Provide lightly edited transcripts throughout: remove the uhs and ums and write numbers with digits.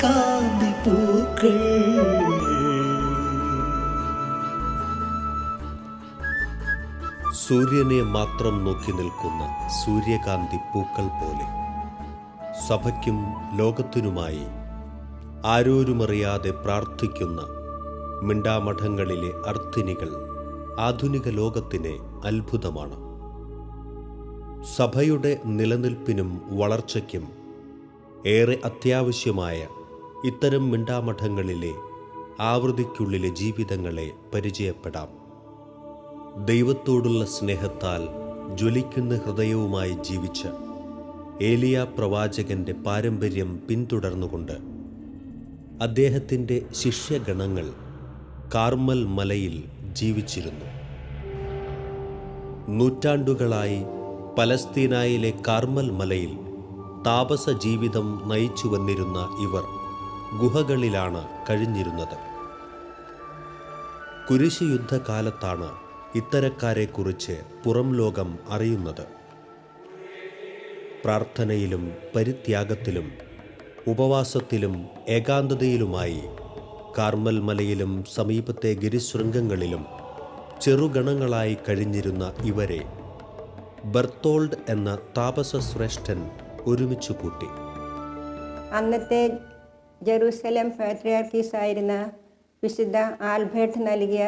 സൂര്യകാന്തി പൂക്കൾ. സൂര്യനെ മാത്രം നോക്കി നിൽക്കുന്ന സൂര്യകാന്തി പൂക്കൾ പോലെ സഭയ്ക്കും ലോകത്തിനുമായി ആരോരുമറിയാതെ പ്രാർത്ഥിക്കുന്ന മിണ്ടാമഠങ്ങളിലെ അർത്ഥിനികൾ ആധുനിക ലോകത്തിന് അത്ഭുതമാണ്. സഭയുടെ നിലനിൽപ്പിനും വളർച്ചയ്ക്കും ഏറെ അത്യാവശ്യമായ ഇത്തരം മിണ്ടാമഠങ്ങളിലെ ആവൃത്തിക്കുള്ളിലെ ജീവിതങ്ങളെ പരിചയപ്പെടാം. ദൈവത്തോടുള്ള സ്നേഹത്താൽ ജ്വലിക്കുന്ന ഹൃദയവുമായി ജീവിച്ച ഏലിയ പ്രവാചകന്റെ പാരമ്പര്യം പിന്തുടർന്നുകൊണ്ട് അദ്ദേഹത്തിൻ്റെ ശിഷ്യഗണങ്ങൾ കാർമൽ മലയിൽ ജീവിച്ചിരുന്നു. നൂറ്റാണ്ടുകളായി പലസ്തീനായിലെ കാർമൽ മലയിൽ താപസ ജീവിതം നയിച്ചു വന്നിരുന്ന ഇവർ ഗുഹകളിലാണ് കഴിഞ്ഞിരുന്നത്. കുരിശ് യുദ്ധകാലത്താണ് ഇത്തരക്കാരെക്കുറിച്ച് പുറം ലോകം അറിയുന്നത്. പ്രാർത്ഥനയിലും പരിത്യാഗത്തിലും ഉപവാസത്തിലും ഏകാന്തതയിലുമായി കാർമൽ മലയിലും സമീപത്തെ ഗിരിശൃംഗങ്ങളിലും ചെറുഗണങ്ങളായി കഴിഞ്ഞിരുന്ന ഇവരെ ബർത്തോൾഡ് എന്ന താപസ ശ്രേഷ്ഠൻ ഒരുമിച്ചു കൂട്ടി. അന്നത്തെ ജെറൂസലേം പാത്രിയാർക്കീസ് ആയിരുന്ന വിശുദ്ധ ആൽബർട്ട് നൽകിയ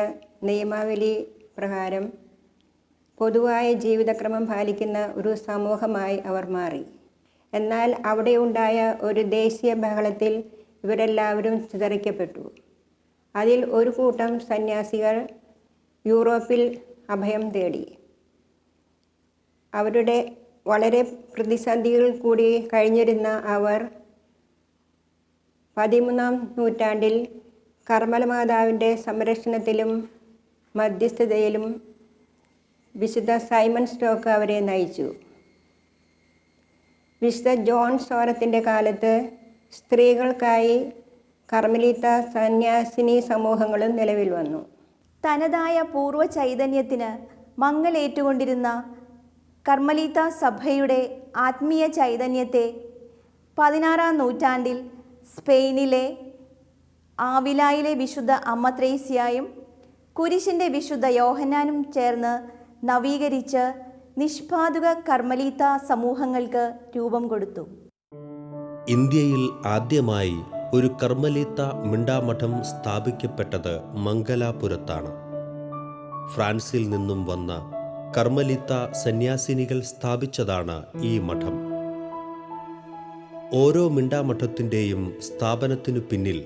നിയമാവലി പ്രകാരം പൊതുവായ ജീവിതക്രമം പാലിക്കുന്ന ഒരു സമൂഹമായി അവർ മാറി. എന്നാൽ അവിടെ ഉണ്ടായ ഒരു ദേശീയ ബഹളത്തിൽ ഇവരെല്ലാവരും ചിതറിക്കപ്പെട്ടു. അതിൽ ഒരു കൂട്ടം സന്യാസികൾ യൂറോപ്പിൽ അഭയം തേടി. അവരുടെ വളരെ പ്രതിസന്ധികൾ കൂടി കഴിഞ്ഞിരുന്ന അവർ 13-ാം നൂറ്റാണ്ടിൽ കർമ്മല മാതാവിൻ്റെ സംരക്ഷണത്തിലും മധ്യസ്ഥതയിലും വിശുദ്ധ സൈമൺ സ്റ്റോക്ക് അവരെ നയിച്ചു. വിശുദ്ധ ജോൺ സോറത്തിൻ്റെ കാലത്ത് സ്ത്രീകൾക്കായി കർമ്മലീത്ത സന്യാസിനി സമൂഹങ്ങളും നിലവിൽ വന്നു. തനതായ പൂർവ്വ ചൈതന്യത്തിന് മങ്ങലേറ്റുകൊണ്ടിരുന്ന കർമ്മലീത്ത സഭയുടെ ആത്മീയ ചൈതന്യത്തെ 16-ാം നൂറ്റാണ്ടിൽ സ്പെയിനിലെ ആവിലായിലെ വിശുദ്ധ അമ്മ ത്രേസ്യായും കുരിശിൻ്റെ വിശുദ്ധ യോഹന്നാനും ചേർന്ന് നവീകരിച്ച് നിഷ്പാദുക കർമ്മലീത്ത സമൂഹങ്ങൾക്ക് രൂപം കൊടുത്തു. ഇന്ത്യയിൽ ആദ്യമായി ഒരു കർമ്മലീത്ത മിണ്ടാമഠം സ്ഥാപിക്കപ്പെട്ടത് മംഗലാപുരത്താണ്. ഫ്രാൻസിൽ നിന്നും വന്ന കർമ്മലീത്ത സന്യാസിനികൾ സ്ഥാപിച്ചതാണ് ഈ മഠം. ഓരോ മിണ്ടാമഠത്തിൻ്റെയും സ്ഥാപനത്തിനു പിന്നിൽ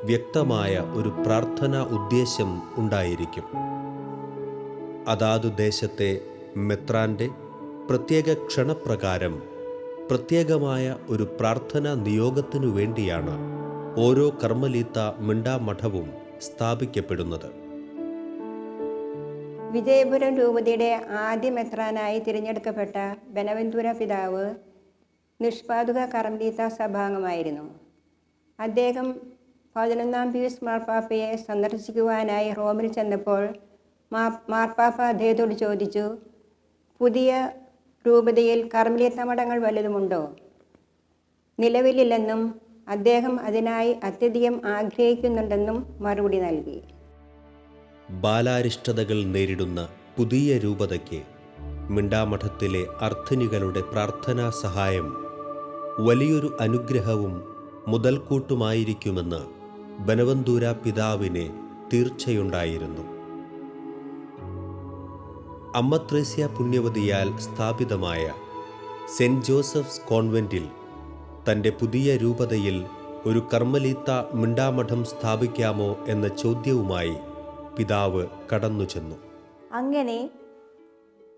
വ്യക്തമായ ഒരു പ്രാർത്ഥനാ ഉദ്ദേശ്യം ഉണ്ടായിരിക്കും. അതാതു ദേശത്തെ മെത്രാൻ്റെ പ്രത്യേക ക്ഷണപ്രകാരം പ്രത്യേകമായ ഒരു പ്രാർത്ഥനാ നിയോഗത്തിനു വേണ്ടിയാണ് ഓരോ കർമ്മലീത്ത മിണ്ടാമഠവും സ്ഥാപിക്കപ്പെടുന്നത്. വിജയപുരം രൂപതയുടെ ആദ്യ മെത്രാനായി തിരഞ്ഞെടുക്കപ്പെട്ട ബനവന്തുര പിതാവ് നിഷ്പാദുക കർമ്മലീത്ത സഭാംഗമായിരുന്നു. അദ്ദേഹം 11-ാം പീയൂസ് മാർപ്പാപ്പയെ സന്ദർശിക്കുവാനായി റോമിൽ ചെന്നപ്പോൾ മാർപ്പാപ്പ അദ്ദേഹത്തോട് ചോദിച്ചു, പുതിയ രൂപതയിൽ കർമ്മലീത്ത മഠങ്ങൾ വല്ലതുമുണ്ടോ? നിലവിലില്ലെന്നും അദ്ദേഹം അതിനായി അത്യധികം ആഗ്രഹിക്കുന്നുണ്ടെന്നും മറുപടി നൽകി. ബാലാരിഷ്ടതകൾ നേരിടുന്ന പുതിയ രൂപതയ്ക്ക് മിണ്ടാമഠത്തിലെ അർത്ഥിനികളുടെ പ്രാർത്ഥനാ സഹായം വലിയൊരു അനുഗ്രഹവും മുതൽക്കൂട്ടുമായിരിക്കുമെന്ന് ബനവന്തൂര പിതാവിനെ തീർച്ചയുണ്ടായിരുന്നു. അമ്മ ത്രേസ്യ പുണ്യവതിയാൽ സ്ഥാപിതമായ സെൻറ്റ് ജോസഫ്സ് കോൺവെൻറ്റിൽ തൻ്റെ പുതിയ രൂപതയിൽ ഒരു കർമ്മലീത്ത മിണ്ടാമഠം സ്ഥാപിക്കാമോ എന്ന ചോദ്യവുമായി പിതാവ് കടന്നു ചെന്നു. അങ്ങനെ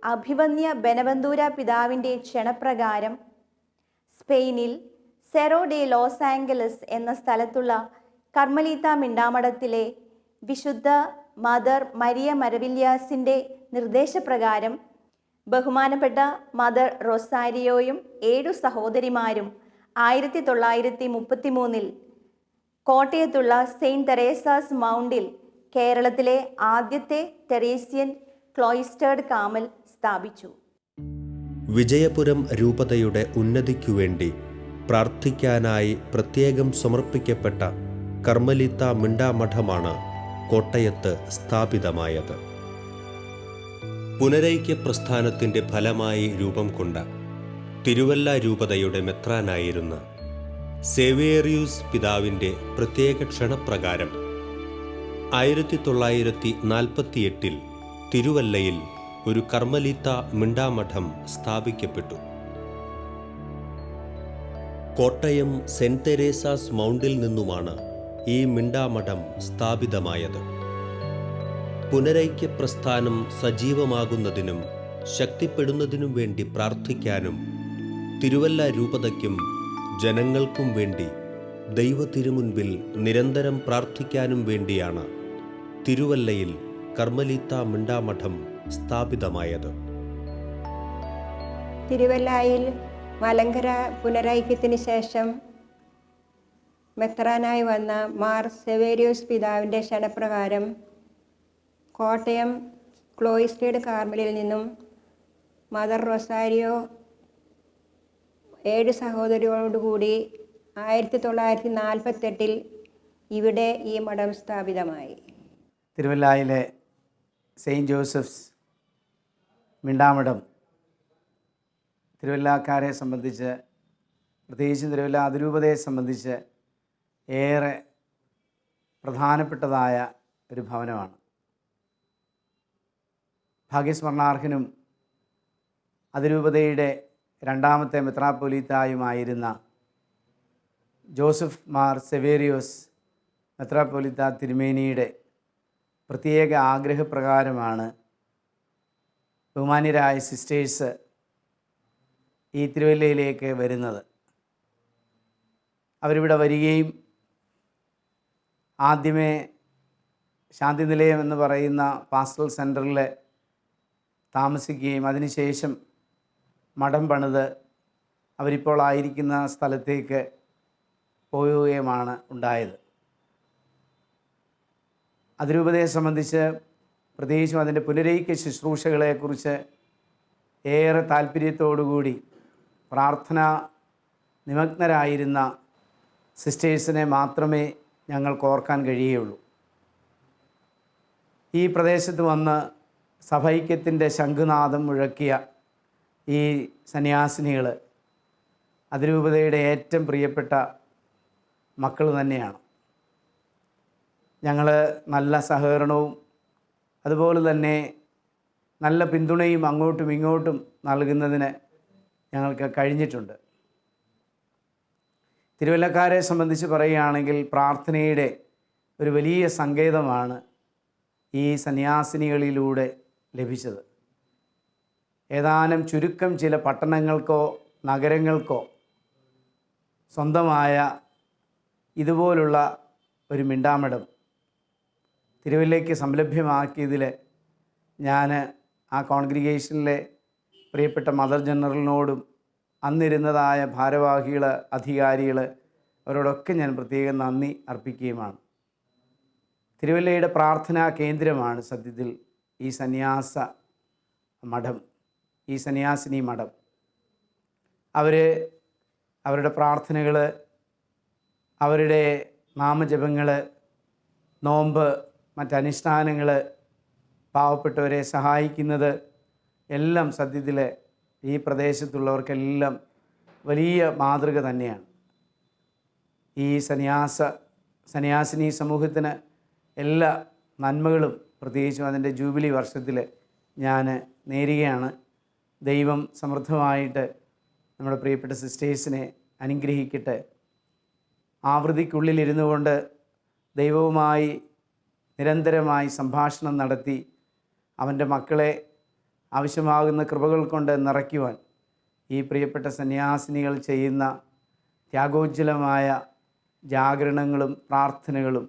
അഭിവന്യ ബനവന്തൂര പിതാവിൻ്റെ ക്ഷണപ്രകാരം സ്പെയിനിൽ സെറോ ഡെ ലോസ് ആംഗലസ് എന്ന സ്ഥലത്തുള്ള കർമ്മലീത്ത മിണ്ടാമഠത്തിലെ വിശുദ്ധ മദർ മരിയ മരവില്യാസിൻ്റെ നിർദ്ദേശപ്രകാരം ബഹുമാനപ്പെട്ട മദർ റൊസാരിയോയും 7 സഹോദരിമാരും 1933 കോട്ടയത്തുള്ള സെയിൻറ്റ് തെരേസാസ് മൗണ്ടിൽ കേരളത്തിലെ ആദ്യത്തെ തെരേസ്യൻ ക്ലോയിസ്റ്റേർഡ് കാമൽ സ്ഥാപിച്ചു. വിജയപുരം രൂപതയുടെ ഉന്നതിക്കുവേണ്ടി പ്രാർത്ഥിക്കാനായി പ്രത്യേകം സമർപ്പിക്കപ്പെട്ട കർമ്മലീത്ത മിണ്ടാമഠമാണ് കോട്ടയത്ത് സ്ഥാപിതമായത്. പുനരൈക്യ പ്രസ്ഥാനത്തിൻ്റെ ഫലമായി രൂപം കൊണ്ട തിരുവല്ല രൂപതയുടെ മെത്രാനായിരുന്ന സേവേറിയൂസ് പിതാവിൻ്റെ പ്രത്യേക ക്ഷണപ്രകാരം 1948 തിരുവല്ലയിൽ ഒരു കർമ്മലീത്ത മിണ്ടാമഠം സ്ഥാപിക്കപ്പെട്ടു. കോട്ടയം സെന്റ് തെരേസാസ് മൗണ്ടിൽ നിന്നുമാണ് ഈ മിണ്ടാമഠം സ്ഥാപിതമായത്. പുനരൈക്യ പ്രസ്ഥാനം സജീവമാകുന്നതിനും ശക്തിപ്പെടുന്നതിനും വേണ്ടി പ്രാർത്ഥിക്കാനും തിരുവല്ല രൂപതയ്ക്കും ജനങ്ങൾക്കും വേണ്ടി ദൈവ തിരുമുൻപിൽ നിരന്തരം പ്രാർത്ഥിക്കാനും വേണ്ടിയാണ് തിരുവല്ലയിൽ കർമ്മലീത്ത മിണ്ടാമഠം സ്ഥാപിതമായത്. തിരുവല്ലായിൽ മലങ്കര പുനരൈക്യത്തിന് ശേഷം മെത്രാനായി വന്ന മാർ സെവേരിയോസ് പിതാവിൻ്റെ ക്ഷണപ്രകാരം കോട്ടയം ക്ലോയിസ്റ്റേഡ് കാർമലിൽ നിന്നും മദർ റൊസാരിയോ 7 സഹോദരികളോടുകൂടി 1948 ഇവിടെ ഈ മഠം സ്ഥാപിതമായി. തിരുവല്ലായിലെ സെയിൻറ്റ് ജോസഫ്സ് മിണ്ടാമഠം തിരുവല്ലക്കാരെ സംബന്ധിച്ച്, പ്രത്യേകിച്ചും തിരുവല്ല അതിരൂപതയെ സംബന്ധിച്ച് ഏറെ പ്രധാനപ്പെട്ടതായ ഒരു ഭവനമാണ്. ഭാഗ്യസ്മരണാർഹനും അതിരൂപതയുടെ 2ാമത്തെ മെത്രാപ്പൊലീത്തായുമായിരുന്ന ജോസഫ് മാർ സെവേരിയോസ് മെത്രാപ്പൊലീത്ത തിരുമേനിയുടെ പ്രത്യേക ആഗ്രഹപ്രകാരമാണ് ബഹുമാന്യരായ സിസ്റ്റേഴ്സ് ഈ തിരുവല്ലയിലേക്ക് വരുന്നത്. അവരിവിടെ വരികയും ആദ്യമേ ശാന്തിനിലയം എന്ന് പറയുന്ന പാസ്റ്ററൽ സെൻറ്ററിൽ താമസിക്കുകയും അതിനുശേഷം മഠം പണിത് അവരിപ്പോൾ ആയിരിക്കുന്ന സ്ഥലത്തേക്ക് പോവുകയുമാണ് ഉണ്ടായത്. അതിരൂപതയെ സംബന്ധിച്ച് പ്രത്യേകിച്ചും അതിൻ്റെ പുനരൈക്യ ശുശ്രൂഷകളെക്കുറിച്ച് ഏറെ താല്പര്യത്തോടുകൂടി പ്രാർത്ഥന നിമഗ്നരായിരുന്ന സിസ്റ്റേഴ്സിനെ മാത്രമേ ഞങ്ങൾക്ക് ഓർക്കാൻ കഴിയുകയുള്ളൂ. ഈ പ്രദേശത്ത് വന്ന് സഭൈക്യത്തിൻ്റെ ശംഖുനാദം മുഴക്കിയ ഈ സന്യാസിനികൾ അതിരൂപതയുടെ ഏറ്റവും പ്രിയപ്പെട്ട മക്കൾ തന്നെയാണ്. ഞങ്ങൾ നല്ല സഹകരണവും അതുപോലെ തന്നെ നല്ല പിന്തുണയും അങ്ങോട്ടും ഇങ്ങോട്ടും നൽകുന്നതിന് ഞങ്ങൾക്ക് കഴിഞ്ഞിട്ടുണ്ട്. തിരുവല്ലക്കാരെ സംബന്ധിച്ച് പറയുകയാണെങ്കിൽ പ്രാർത്ഥനയുടെ ഒരു വലിയ സങ്കേതമാണ് ഈ സന്യാസിനികളിലൂടെ ലഭിച്ചത്. ഏതാനും ചുരുക്കം ചില പട്ടണങ്ങൾക്കോ നഗരങ്ങൾക്കോ സ്വന്തമായ ഇതുപോലുള്ള ഒരു മിണ്ടാമഠം തിരുവല്ലയ്ക്ക് സംലഭ്യമാക്കിയതിൽ ഞാൻ ആ കോൺഗ്രിഗേഷനിലെ പ്രിയപ്പെട്ട മദർ ജനറലിനോടും അന്നിരുന്നതായ ഭാരവാഹികൾ, അധികാരികൾ, അവരോടൊക്കെ ഞാൻ പ്രത്യേകം നന്ദി അർപ്പിക്കുകയുമാണ്. തിരുവല്ലയുടെ പ്രാർത്ഥനാ കേന്ദ്രമാണ് സത്യത്തിൽ ഈ സന്യാസ മഠം, ഈ സന്യാസിനി മഠം. അവരുടെ പ്രാർത്ഥനകൾ, അവരുടെ നാമജപങ്ങൾ, നോമ്പ്, മറ്റനുഷ്ഠാനങ്ങൾ, പാവപ്പെട്ടവരെ സഹായിക്കുന്നത് എല്ലാം സത്യത്തിൽ ഈ പ്രദേശത്തുള്ളവർക്കെല്ലാം വലിയ മാതൃക തന്നെയാണ്. ഈ സന്യാസിനി സമൂഹത്തിന് എല്ലാ നന്മകളും പ്രത്യേകിച്ചും അതിൻ്റെ ജൂബിലി വർഷത്തിൽ ഞാൻ നേരുകയാണ്. ദൈവം സമൃദ്ധമായിട്ട് നമ്മുടെ പ്രിയപ്പെട്ട സിസ്റ്റേഴ്സിനെ അനുഗ്രഹിക്കട്ടെ. ആവൃത്തിക്കുള്ളിലിരുന്നു കൊണ്ട് ദൈവവുമായി നിരന്തരമായി സംഭാഷണം നടത്തി അവൻ്റെ മക്കളെ ആവശ്യമാകുന്ന കൃപകൾ കൊണ്ട് നിറയ്ക്കുവാൻ ഈ പ്രിയപ്പെട്ട സന്യാസിനികൾ ചെയ്യുന്ന ത്യാഗോജ്വലമായ ജാഗരണങ്ങളും പ്രാർത്ഥനകളും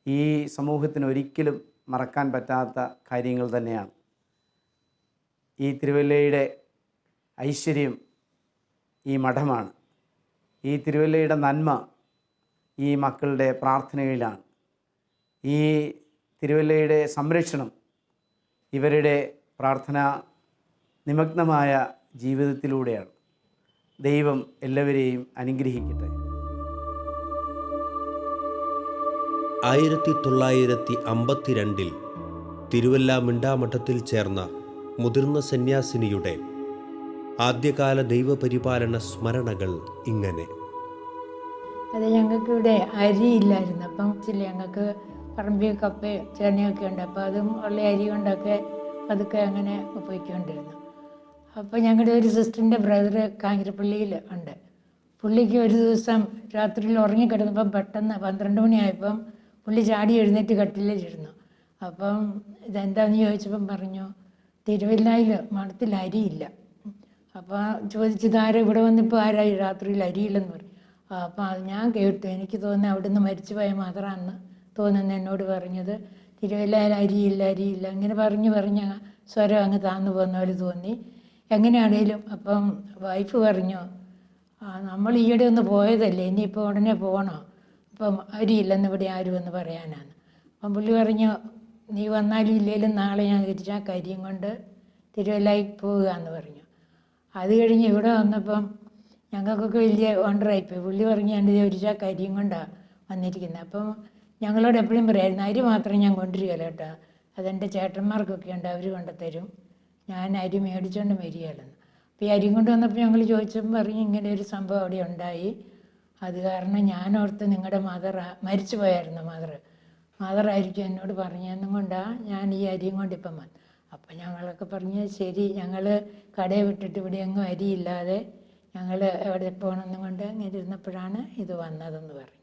ഈ സമൂഹത്തിന് ഒരിക്കലും മറക്കാൻ പറ്റാത്ത കാര്യങ്ങൾ തന്നെയാണ്. ഈ തിരുവല്ലയുടെ ഐശ്വര്യം ഈ മഠമാണ്. ഈ തിരുവല്ലയുടെ നന്മ ഈ മക്കളുടെ പ്രാർത്ഥനകളിലാണ്. ഈ തിരുവല്ലയുടെ സംരക്ഷണം ഇവരുടെ പ്രാർത്ഥന നിമഗ്നമായ ജീവിതത്തിലൂടെയാണ്. ദൈവം എല്ലാവരെയും അനുഗ്രഹിക്കട്ടെ. 1952 തിരുവല്ല മിണ്ടാമഠത്തിൽ ചേർന്ന മുതിർന്ന സന്യാസിനിയുടെ ആദ്യകാല ദൈവപരിപാലന സ്മരണകൾ ഇങ്ങനെ. അത് ഞങ്ങൾക്കിവിടെ അരിയില്ലായിരുന്നു. അപ്പം ഞങ്ങൾക്ക് പറമ്പിൽ കപ്പയും ചേനയൊക്കെ ഉണ്ട്. അപ്പോൾ അതും ഉള്ള അരി കൊണ്ടൊക്കെ പതുക്കെ അങ്ങനെ പോയിക്കൊണ്ടിരുന്നു. അപ്പോൾ ഞങ്ങളുടെ ഒരു സിസ്റ്ററിൻ്റെ ബ്രദർ കാഞ്ഞിരപ്പള്ളിയിൽ ഉണ്ട്. പുള്ളിക്ക് ഒരു ദിവസം രാത്രിയിൽ ഉറങ്ങിക്കിടന്നപ്പം പെട്ടെന്ന് 12 മണിയായപ്പം പുള്ളി ചാടി എഴുന്നേറ്റ് കട്ടിലിരുന്നു. അപ്പം ഇതെന്താണെന്ന് ചോദിച്ചപ്പം പറഞ്ഞു, തിരുവല്ലയിൽ മഠത്തിൽ അരിയില്ല. അപ്പോൾ ചോദിച്ചതാരും ഇവിടെ വന്നിപ്പോൾ ആരായി രാത്രിയിൽ അരിയില്ലെന്ന് പറയും. അപ്പോൾ അത് ഞാൻ കേട്ടു. എനിക്ക് തോന്നുന്നു അവിടുന്ന് മരിച്ചു പോയ മാത്രമാണെന്ന് തോന്നുന്നു എന്നോട് പറഞ്ഞത്. തിരുവല്ലയിൽ അരിയില്ല ഇങ്ങനെ പറഞ്ഞ് സ്വരം അങ്ങ് താന്നു പോകുന്ന പോലെ തോന്നി. എങ്ങനെയാണേലും അപ്പം വൈഫ് പറഞ്ഞു, നമ്മൾ ഈയിടെ ഒന്ന് പോയതല്ലേ, ഇനിയിപ്പോൾ ഉടനെ പോകണോ, ഇപ്പം അരിയില്ലെന്ന് ഇവിടെ ആരും എന്ന് പറയാനാണ്. അപ്പം പുള്ളി പറഞ്ഞു, നീ വന്നാലും ഇല്ലെങ്കിലും നാളെ ഞാൻ തിരിച്ചാൽ കരിയും കൊണ്ട് തിരുവല്ലയിൽ പോവുക എന്ന് പറഞ്ഞു. അത് കഴിഞ്ഞ് ഇവിടെ വന്നപ്പം ഞങ്ങൾക്കൊക്കെ വലിയ വണ്ടറായിപ്പോയി. പുള്ളി പറഞ്ഞു, എൻ്റെ തിരിച്ചാൽ കരിയും കൊണ്ടാണ് വന്നിരിക്കുന്നത്. അപ്പം ഞങ്ങളോട് എപ്പോഴും പറയായിരുന്നു, അരി മാത്രം ഞാൻ കൊണ്ടുവരികയില്ല കേട്ടോ, അതെൻ്റെ ചേട്ടന്മാർക്കൊക്കെ ഉണ്ട്, അവർ കൊണ്ടുത്തരും, ഞാൻ അരി മേടിച്ചുകൊണ്ട് വരികയല്ലെന്ന്. അപ്പോൾ ഈ അരി കൊണ്ട് വന്നപ്പോൾ ഞങ്ങൾ ചോദിച്ചപ്പോൾ പറഞ്ഞു, ഇങ്ങനെ ഒരു സംഭവം അവിടെ ഉണ്ടായി. അത് കാരണം ഞാനോർത്ത് നിങ്ങളുടെ മരിച്ചു പോയായിരുന്നു മദറായിരിക്കും എന്നോട് പറഞ്ഞതെന്നും കൊണ്ടാണ് ഞാൻ ഈ അരിയും കൊണ്ട് ഇപ്പം വന്നു. അപ്പം ഞങ്ങളൊക്കെ പറഞ്ഞ് ശരി, ഞങ്ങൾ കടയെ വിട്ടിട്ട് ഇവിടെ എങ്ങും അരിയില്ലാതെ ഞങ്ങൾ എവിടെ പോകണമെന്നും കൊണ്ട് ഇങ്ങനെ ഇരുന്നപ്പോഴാണ് ഇത് വന്നതെന്ന് പറഞ്ഞു.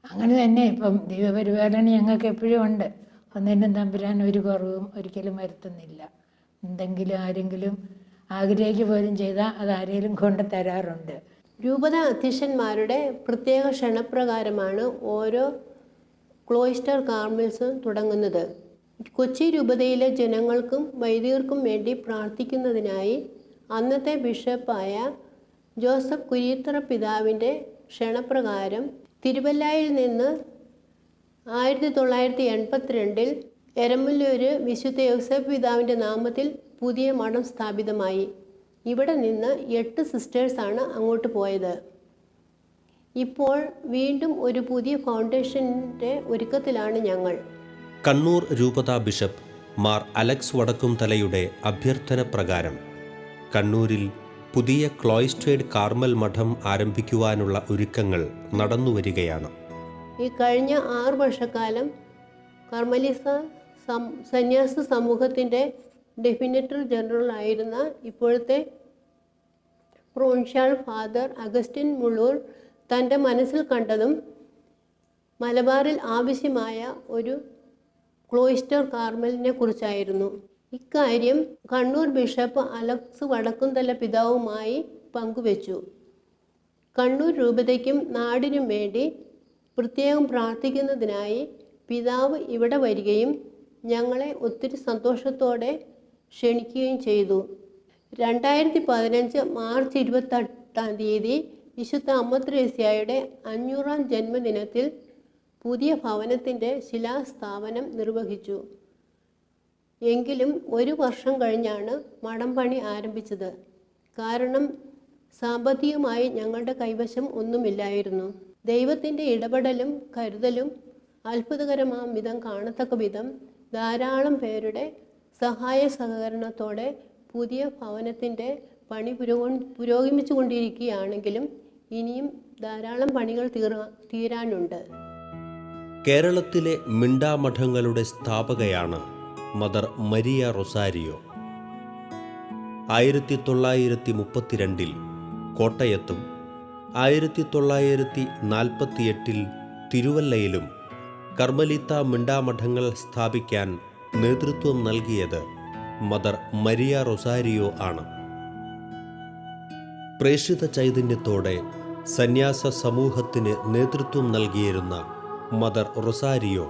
അങ്ങനെ തന്നെ ഇപ്പം ദൈവപരിപാലന ഞങ്ങൾക്ക് എപ്പോഴും ഉണ്ട്. ഒന്നിനും തമ്പുരാൻ ഒരു കുറവും ഒരിക്കലും വരുത്തുന്നില്ല. എന്തെങ്കിലും ആരെങ്കിലും ആഗ്രഹിക്കുക പോലും ചെയ്താൽ അത് ആരെങ്കിലും കൊണ്ട് തരാറുണ്ട്. രൂപത അധ്യക്ഷന്മാരുടെ പ്രത്യേക ക്ഷണപ്രകാരമാണ് ഓരോ ക്ലോയിസ്റ്റർ കാർമൽസും തുടങ്ങുന്നത്. കൊച്ചി രൂപതയിലെ ജനങ്ങൾക്കും വൈദികർക്കും വേണ്ടി പ്രാർത്ഥിക്കുന്നതിനായി അന്നത്തെ ബിഷപ്പായ ജോസഫ് കുരീത്തറ പിതാവിൻ്റെ ക്ഷണപ്രകാരം തിരുവല്ലയിൽ നിന്ന് 1982 എരമല്ലൂർ വിശുദ്ധ യോസഫ് പിതാവിൻ്റെ നാമത്തിൽ പുതിയ മഠം സ്ഥാപിതമായി. ഇവിടെ നിന്ന് 8 സിസ്റ്റേഴ്സാണ് അങ്ങോട്ട് പോയത്. ഇപ്പോൾ വീണ്ടും ഒരു പുതിയ ഫൗണ്ടേഷൻ്റെ ഒരുക്കത്തിലാണ് ഞങ്ങൾ. കണ്ണൂർ രൂപതാ ബിഷപ്പ് മാർ അലക്സ് വടക്കുംതലയുടെ അഭ്യർത്ഥന പ്രകാരം കണ്ണൂരിൽ പുതിയ ക്ലോയിസ്റ്റേഡ് കാർമൽ മഠം ആരംഭിക്കുവാനുള്ള ഒരുക്കങ്ങൾ നടന്നുവരികയാണ്. ഈ കഴിഞ്ഞ 6 വർഷക്കാലം കർമ്മലിസ സന്യാസ സമൂഹത്തിൻ്റെ ഡെഫിനറ്റർ ജനറൽ ആയിരുന്ന ഇപ്പോഴത്തെ പ്രൊവിൻഷ്യൽ ഫാദർ അഗസ്റ്റിൻ മുള്ളൂർ തൻ്റെ മനസ്സിൽ കണ്ടതും മലബാറിൽ ആവശ്യമായ ഒരു ക്ലോയിസ്റ്റർ കാർമലിനെ കുറിച്ചായിരുന്നു. ഇക്കാര്യം കണ്ണൂർ ബിഷപ്പ് അലക്സ് വടക്കുംതല പിതാവുമായി പങ്കുവച്ചു. കണ്ണൂർ രൂപതയ്ക്കും നാടിനും വേണ്ടി പ്രത്യേകം പ്രാർത്ഥിക്കുന്നതിനായി പിതാവ് ഇവിടെ വരികയും ഞങ്ങളെ ഒത്തിരി സന്തോഷത്തോടെ ക്ഷണിക്കുകയും ചെയ്തു. 2015 മാർച്ച് 28 വിശുദ്ധ അമ്മ ത്രേസ്യായുടെ 500ാം ജന്മദിനത്തിൽ പുതിയ ഭവനത്തിൻ്റെ ശിലാസ്ഥാപനം നിർവഹിച്ചു. എങ്കിലും 1 വർഷം കഴിഞ്ഞാണ് മഠം പണി ആരംഭിച്ചത്. കാരണം സാമ്പത്തികമായി ഞങ്ങളുടെ കൈവശം ഒന്നുമില്ലായിരുന്നു. ദൈവത്തിൻ്റെ ഇടപെടലും കരുതലും അത്ഭുതകരമാം വിധം കാണത്തക്ക വിധം ധാരാളം പേരുടെ സഹായ സഹകരണത്തോടെ പുതിയ ഭവനത്തിൻ്റെ പണി പുരോഗമിച്ചു കൊണ്ടിരിക്കുകയാണെങ്കിലും ഇനിയും ധാരാളം പണികൾ തീരാനുണ്ട്. കേരളത്തിലെ മിണ്ടാമഠങ്ങളുടെ സ്ഥാപകയാണ് മദർ മരിയ റൊസാരിയോ. 1932 കോട്ടയത്തും 1948 തിരുവല്ലയിലും കർമ്മലിത്ത മിണ്ടാമഠങ്ങൾ സ്ഥാപിക്കാൻ നേതൃത്വം നൽകിയത് മദർ മരിയ റൊസാരിയോ ആണ്. പ്രേഷിത ചൈതന്യത്തോടെ സന്യാസ സമൂഹത്തിന് നേതൃത്വം നൽകിയിരുന്ന മദർ റൊസാരിയോ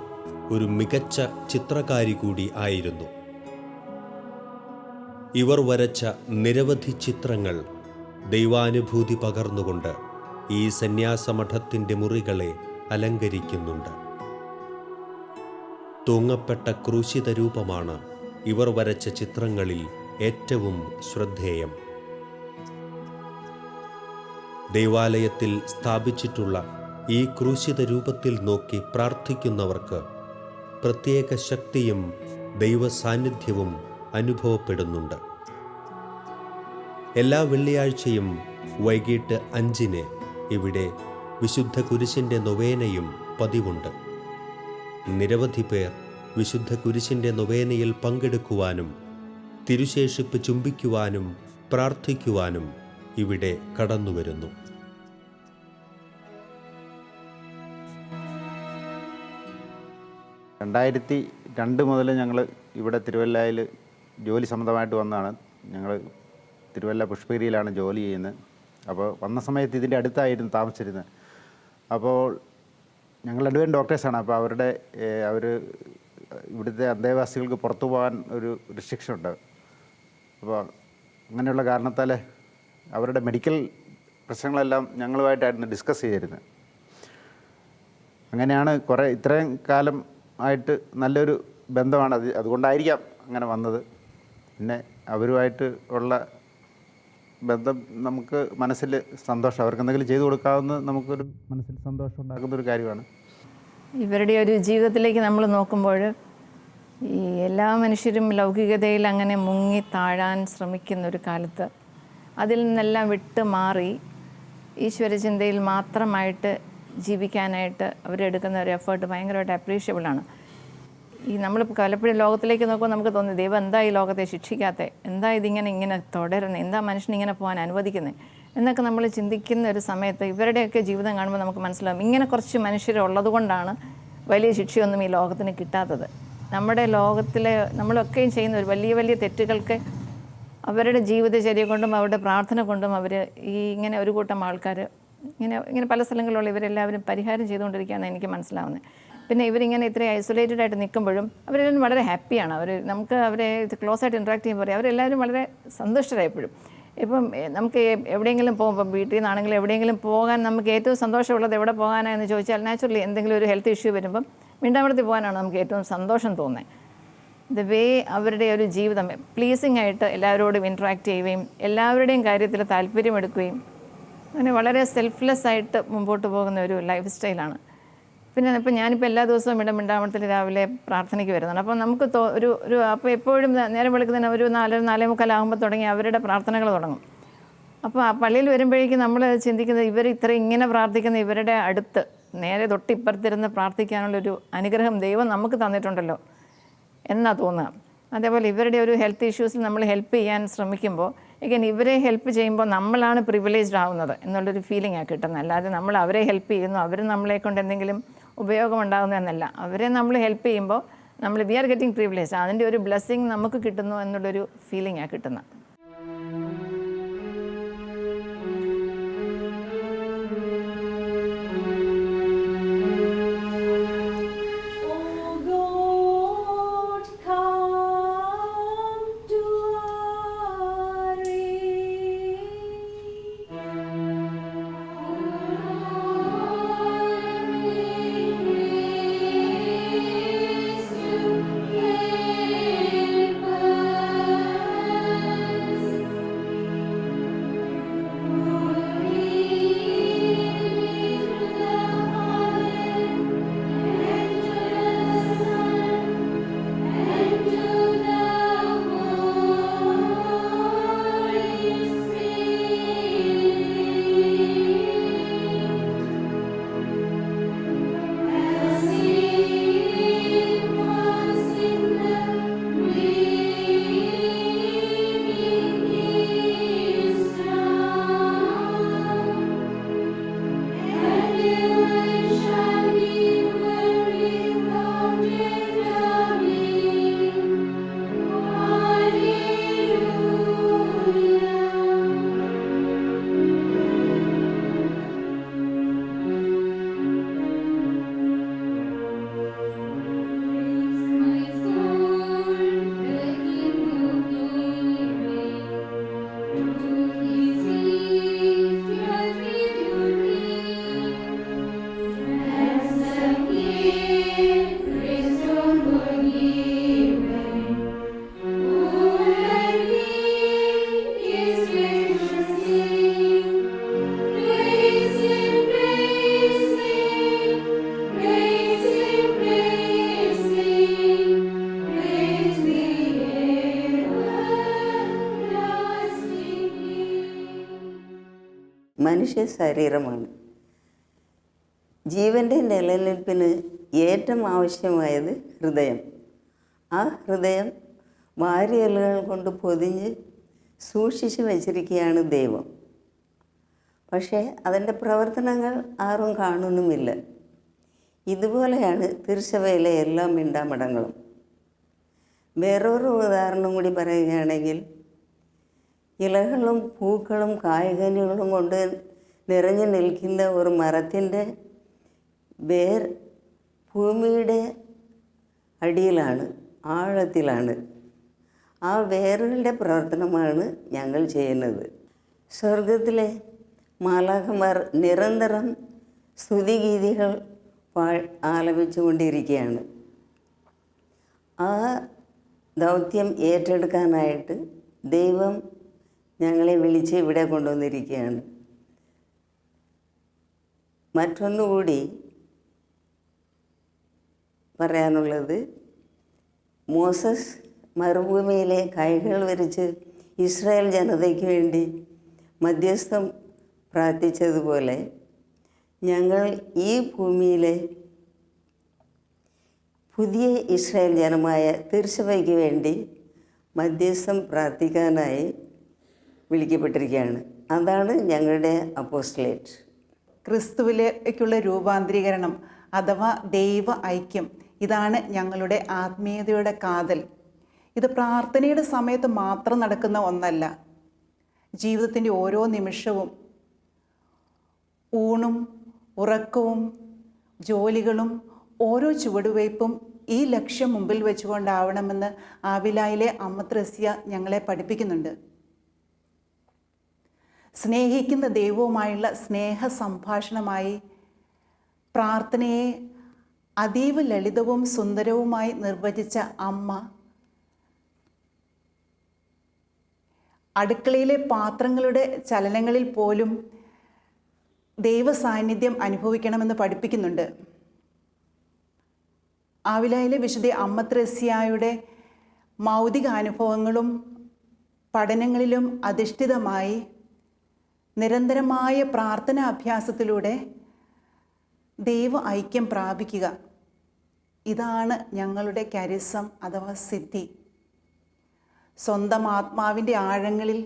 ഒരു മികച്ച ചിത്രകാരി കൂടി ആയിരുന്നു. ഇവർ വരച്ച നിരവധി ചിത്രങ്ങൾ ദൈവാനുഭൂതി പകർന്നുകൊണ്ട് ഈ സന്യാസമഠത്തിൻ്റെ മുറികളെ അലങ്കരിക്കുന്നുണ്ട്. തൂങ്ങപ്പെട്ട ക്രൂശിത രൂപമാണ് ഇവർ വരച്ച ചിത്രങ്ങളിൽ ഏറ്റവും ശ്രദ്ധേയം. ദൈവാലയത്തിൽ സ്ഥാപിച്ചിട്ടുള്ള ഈ ക്രൂശിത രൂപത്തിൽ നോക്കി പ്രാർത്ഥിക്കുന്നവർക്ക് പ്രത്യേക ശക്തിയും ദൈവസാന്നിധ്യവും അനുഭവപ്പെടുന്നുണ്ട്. എല്ലാ വെള്ളിയാഴ്ചയും വൈകിട്ട് 5-ന് ഇവിടെ വിശുദ്ധ കുരിശിൻ്റെ നൊവേനയും പതിവുണ്ട്. നിരവധി പേർ വിശുദ്ധ കുരിശിൻ്റെ നൊവേനയിൽ പങ്കെടുക്കുവാനും തിരുശേഷിപ്പ് ചുംബിക്കുവാനും പ്രാർത്ഥിക്കുവാനും ഇവിടെ കടന്നുവരുന്നു. (2002) മുതൽ ഞങ്ങൾ ഇവിടെ തിരുവല്ലയിൽ ജോലി സംബന്ധമായിട്ട് വന്നതാണ്. ഞങ്ങൾ തിരുവല്ല പുഷ്പഗിരിയിലാണ് ജോലി ചെയ്യുന്നത്. അപ്പോൾ വന്ന സമയത്ത് ഇതിൻ്റെ അടുത്തായിരുന്നു താമസിച്ചിരുന്നത്. അപ്പോൾ ഞങ്ങൾ രണ്ടുപേരും ഡോക്ടേഴ്സാണ്. അപ്പോൾ അവർ ഇവിടുത്തെ അന്തേവാസികൾക്ക് പുറത്തു പോകാൻ ഒരു റിസ്ട്രിക്ഷൻ ഉണ്ട്. അപ്പോൾ അങ്ങനെയുള്ള കാരണത്താൽ അവരുടെ മെഡിക്കൽ പ്രശ്നങ്ങളെല്ലാം ഞങ്ങളുമായിട്ടായിരുന്നു ഡിസ്കസ് ചെയ്തിരുന്നത്. അങ്ങനെയാണ് ഇത്രയും കാലം ആയിട്ട് നല്ലൊരു ബന്ധമാണ്. അതുകൊണ്ടായിരിക്കാം അങ്ങനെ വന്നത്. പിന്നെ അവരുമായിട്ട് ഉള്ള ബന്ധം നമുക്ക് മനസ്സിൽ സന്തോഷം, അവർക്ക് എന്തെങ്കിലും ചെയ്തു കൊടുക്കാവുന്ന നമുക്കൊരു മനസ്സിൽ സന്തോഷം ഉണ്ടാക്കുന്നൊരു കാര്യമാണ്. ഇവരുടെ ഒരു ജീവിതത്തിലേക്ക് നമ്മൾ നോക്കുമ്പോൾ ഈ എല്ലാ മനുഷ്യരും ലൗകികതയിൽ അങ്ങനെ മുങ്ങി താഴാൻ ശ്രമിക്കുന്ന ഒരു കാലത്ത് അതിൽ നിന്നെല്ലാം വിട്ട് മാറി ഈശ്വരചിന്തയിൽ മാത്രമായിട്ട് ജീവിക്കാനായിട്ട് അവരെടുക്കുന്ന ഒരു എഫേർട്ട് ഭയങ്കരമായിട്ട് അപ്രീഷ്യബിളാണ്. ഈ നമ്മൾ പലപ്പോഴും ലോകത്തിലേക്ക് നോക്കുമ്പോൾ നമുക്ക് തോന്നി, ദൈവം എന്താ ഈ ലോകത്തെ ശിക്ഷിക്കാത്തത്, എന്താ ഇങ്ങനെ തുടരുന്നത്, എന്താ മനുഷ്യനിങ്ങനെ പോകാൻ അനുവദിക്കുന്നത് എന്നൊക്കെ നമ്മൾ ചിന്തിക്കുന്ന ഒരു സമയത്ത് ഇവരുടെയൊക്കെ ജീവിതം കാണുമ്പോൾ നമുക്ക് മനസ്സിലാവും, ഇങ്ങനെ കുറച്ച് മനുഷ്യരുള്ളത് കൊണ്ടാണ് വലിയ ശിക്ഷയൊന്നും ഈ ലോകത്തിന് കിട്ടാത്തത്. നമ്മുടെ ലോകത്തിലെ നമ്മളൊക്കെയും ചെയ്യുന്ന ഒരു വലിയ വലിയ തെറ്റുകൾക്ക് അവരുടെ ജീവിതചര്യ കൊണ്ടും അവരുടെ പ്രാർത്ഥന കൊണ്ടും അവർ ഇങ്ങനെ ഒരു കൂട്ടം ആൾക്കാർ ഇങ്ങനെ പല സ്ഥലങ്ങളിലുള്ള ഇവരെല്ലാവരും പരിഹാരം ചെയ്തുകൊണ്ടിരിക്കുകയെന്ന് എനിക്ക് മനസ്സിലാവുന്നത്. പിന്നെ ഇവരിങ്ങനെ ഇത്രയും ഐസൊലേറ്റഡ് ആയിട്ട് നിൽക്കുമ്പോഴും അവരെല്ലാവരും വളരെ ഹാപ്പിയാണ്. നമുക്ക് അവരെ ക്ലോസ് ആയിട്ട് ഇൻട്രാക്ട് ചെയ്യുമ്പോൾ അവരെല്ലാവരും വളരെ സന്തുഷ്ടരായപ്പോഴും. ഇപ്പം നമുക്ക് എവിടെയെങ്കിലും പോകുമ്പോൾ വീട്ടിൽ നിന്നാണെങ്കിലും എവിടെയെങ്കിലും പോകാൻ നമുക്ക് ഏറ്റവും സന്തോഷമുള്ളത് എവിടെ പോകാനാണെന്ന് ചോദിച്ചാൽ നാച്ചുറലി എന്തെങ്കിലും ഒരു ഹെൽത്ത് ഇഷ്യൂ വരുമ്പം മിണ്ടാമടത്തിൽ പോകാനാണ് നമുക്ക് ഏറ്റവും സന്തോഷം തോന്നുന്നത്. ദ വേ അവരുടെ ഒരു ജീവിതം പ്ലീസിങ് ആയിട്ട് എല്ലാവരോടും ഇൻട്രാക്ട് ചെയ്യുകയും എല്ലാവരുടെയും കാര്യത്തിൽ താല്പര്യമെടുക്കുകയും അങ്ങനെ വളരെ സെൽഫ്ലെസ് ആയിട്ട് മുമ്പോട്ട് പോകുന്ന ഒരു ലൈഫ് സ്റ്റൈലാണ്. പിന്നെ ഇപ്പം ഞാനിപ്പോൾ എല്ലാ ദിവസവും ഇവിടെ മിണ്ടാമടത്തിൽ രാവിലെ പ്രാർത്ഥനയ്ക്ക് വരുന്നുണ്ട്. അപ്പോൾ നമുക്ക് അപ്പോൾ എപ്പോഴും നേരം വെളുക്കുന്നതിന് ഒരു 4-4:45 ആകുമ്പോൾ തുടങ്ങി അവരുടെ പ്രാർത്ഥനകൾ തുടങ്ങും. അപ്പോൾ ആ പള്ളിയിൽ വരുമ്പോഴേക്കും നമ്മൾ ചിന്തിക്കുന്നത് ഇവർ ഇങ്ങനെ പ്രാർത്ഥിക്കുന്ന ഇവരുടെ അടുത്ത് നേരെ തൊട്ടിപ്പുറത്തിരുന്ന് പ്രാർത്ഥിക്കാനുള്ളൊരു അനുഗ്രഹം ദൈവം നമുക്ക് തന്നിട്ടുണ്ടല്ലോ എന്നാ തോന്നുക. അതേപോലെ ഇവരുടെ ഒരു ഹെൽത്ത് ഇഷ്യൂസിൽ നമ്മൾ ഹെൽപ്പ് ചെയ്യാൻ ശ്രമിക്കുമ്പോൾ ഇവരെ ഹെൽപ്പ് ചെയ്യുമ്പോൾ നമ്മളാണ് പ്രിവിലേജ്ഡ് ആവുന്നത് എന്നുള്ളൊരു ഫീലിംഗാണ് കിട്ടുന്നത്. അല്ലാതെ നമ്മൾ അവരെ ഹെൽപ്പ് ചെയ്യുന്നു, അവർ നമ്മളെ കൊണ്ട് എന്തെങ്കിലും ഉപയോഗമുണ്ടാകുന്നതെന്നല്ല. അവരെ നമ്മൾ ഹെൽപ്പ് ചെയ്യുമ്പോൾ വി ആർ ഗെറ്റിംഗ് പ്രിവിലേജ്, അതിൻ്റെ ഒരു ബ്ലെസ്സിങ് നമുക്ക് കിട്ടുന്നു എന്നുള്ളൊരു ഫീലിംഗാണ് കിട്ടുന്നത്. മനുഷ്യ ശരീരമാണ്. ജീവൻ്റെ നിലനിൽപ്പിന് ഏറ്റവും ആവശ്യമായത് ഹൃദയം. ആ ഹൃദയം വാരിയലുകൾ കൊണ്ട് പൊതിഞ്ഞ് സൂക്ഷിച്ച് വച്ചിരിക്കുകയാണ് ദൈവം. പക്ഷേ അതിൻ്റെ പ്രവർത്തനങ്ങൾ ആരും കാണുന്നുമില്ല. ഇതുപോലെയാണ് തിരുസഭയിലെ എല്ലാ മിണ്ടാമടങ്ങളും. വേറൊരു ഉദാഹരണം കൂടി പറയുകയാണെങ്കിൽ, ഇലകളും പൂക്കളും കായ്കനികളും കൊണ്ട് നിറഞ്ഞു നിൽക്കുന്ന ഒരു മരത്തിൻ്റെ വേർ ഭൂമിയുടെ അടിയിലാണ്, ആഴത്തിലാണ്. ആ വേരുകളുടെ പ്രവർത്തനമാണ് ഞങ്ങൾ ചെയ്യുന്നത്. സ്വർഗത്തിലെ മാലാഖമാർ നിരന്തരം സ്തുതിഗീതികൾ ആലപിച്ചുകൊണ്ടിരിക്കുകയാണ്. ആ ദൗത്യം ഏറ്റെടുക്കാനായിട്ട് ദൈവം ഞങ്ങളെ വിളിച്ച് ഇവിടെ കൊണ്ടുവന്നിരിക്കുകയാണ്. മറ്റൊന്നുകൂടി പറയാനുള്ളത്, മോസസ് മരുഭൂമിയിലെ കൈകൾ വിരിച്ച് ഇസ്രായേൽ ജനതയ്ക്ക് വേണ്ടി മധ്യസ്ഥം പ്രാർത്ഥിച്ചതുപോലെ ഞങ്ങൾ ഈ ഭൂമിയിലെ പുതിയ ഇസ്രായേൽ ജനമായ തിരുസഭയ്ക്ക് വേണ്ടി മധ്യസ്ഥം പ്രാർത്ഥിക്കാനായി വിളിക്കപ്പെട്ടിരിക്കുകയാണ്. അതാണ് ഞങ്ങളുടെ അപ്പോസ്റ്റലേറ്റ്. ക്രിസ്തുവിലേക്കുള്ള രൂപാന്തരീകരണം അഥവാ ദൈവ ഐക്യം, ഇതാണ് ഞങ്ങളുടെ ആത്മീയതയുടെ കാതൽ. ഇത് പ്രാർത്ഥനയുടെ സമയത്ത് മാത്രം നടക്കുന്ന ഒന്നല്ല. ജീവിതത്തിൻ്റെ ഓരോ നിമിഷവും, ഊണും ഉറക്കവും ജോലികളും ഓരോ ചുവടുവയ്പും ഈ ലക്ഷ്യം മുമ്പിൽ വെച്ചുകൊണ്ടാവണമെന്ന് ആവിലായിലെ അമ്മ ത്രേസ്യ ഞങ്ങളെ പഠിപ്പിക്കുന്നുണ്ട്. സ്നേഹിക്കുന്ന ദൈവവുമായുള്ള സ്നേഹ സംഭാഷണമായി പ്രാർത്ഥനയെ അതീവ ലളിതവും സുന്ദരവുമായി നിർവചിച്ച അമ്മ അടുക്കളയിലെ പാത്രങ്ങളുടെ ചലനങ്ങളിൽ പോലും ദൈവ സാന്നിധ്യം അനുഭവിക്കണമെന്ന് പഠിപ്പിക്കുന്നുണ്ട്. ആവിലായിലെ വിശുദ്ധ അമ്മ ത്രേസ്യയുടെ മൗതികാനുഭവങ്ങളും പഠനങ്ങളിലും അധിഷ്ഠിതമായി നിരന്തരമായ പ്രാർത്ഥനാ അഭ്യാസത്തിലൂടെ ദൈവ ഐക്യം പ്രാപിക്കുക, ഇതാണ് ഞങ്ങളുടെ കരിസം അഥവാ സിദ്ധി. സ്വന്തം ആത്മാവിൻ്റെ ആഴങ്ങളിൽ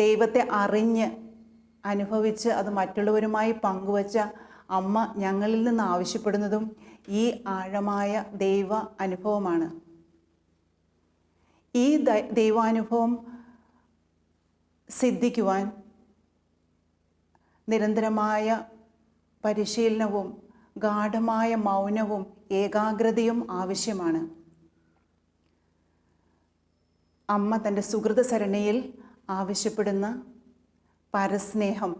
ദൈവത്തെ അറിഞ്ഞ് അനുഭവിച്ച് അത് മറ്റുള്ളവരുമായി പങ്കുവച്ച അമ്മ ഞങ്ങളിൽ നിന്ന് ആവശ്യപ്പെടുന്നതും ഈ ആഴമായ ദൈവ അനുഭവമാണ്. ഈ ദൈവാനുഭവം സിദ്ധിക്കുവാൻ നിരന്തരമായ പരിശീലനവും ഗാഢമായ മൗനവും ഏകാഗ്രതയും ആവശ്യമാണ്. അമ്മ തൻ്റെ സുഹൃത സരണിയിൽ ആവശ്യപ്പെടുന്ന പരസ്നേഹം,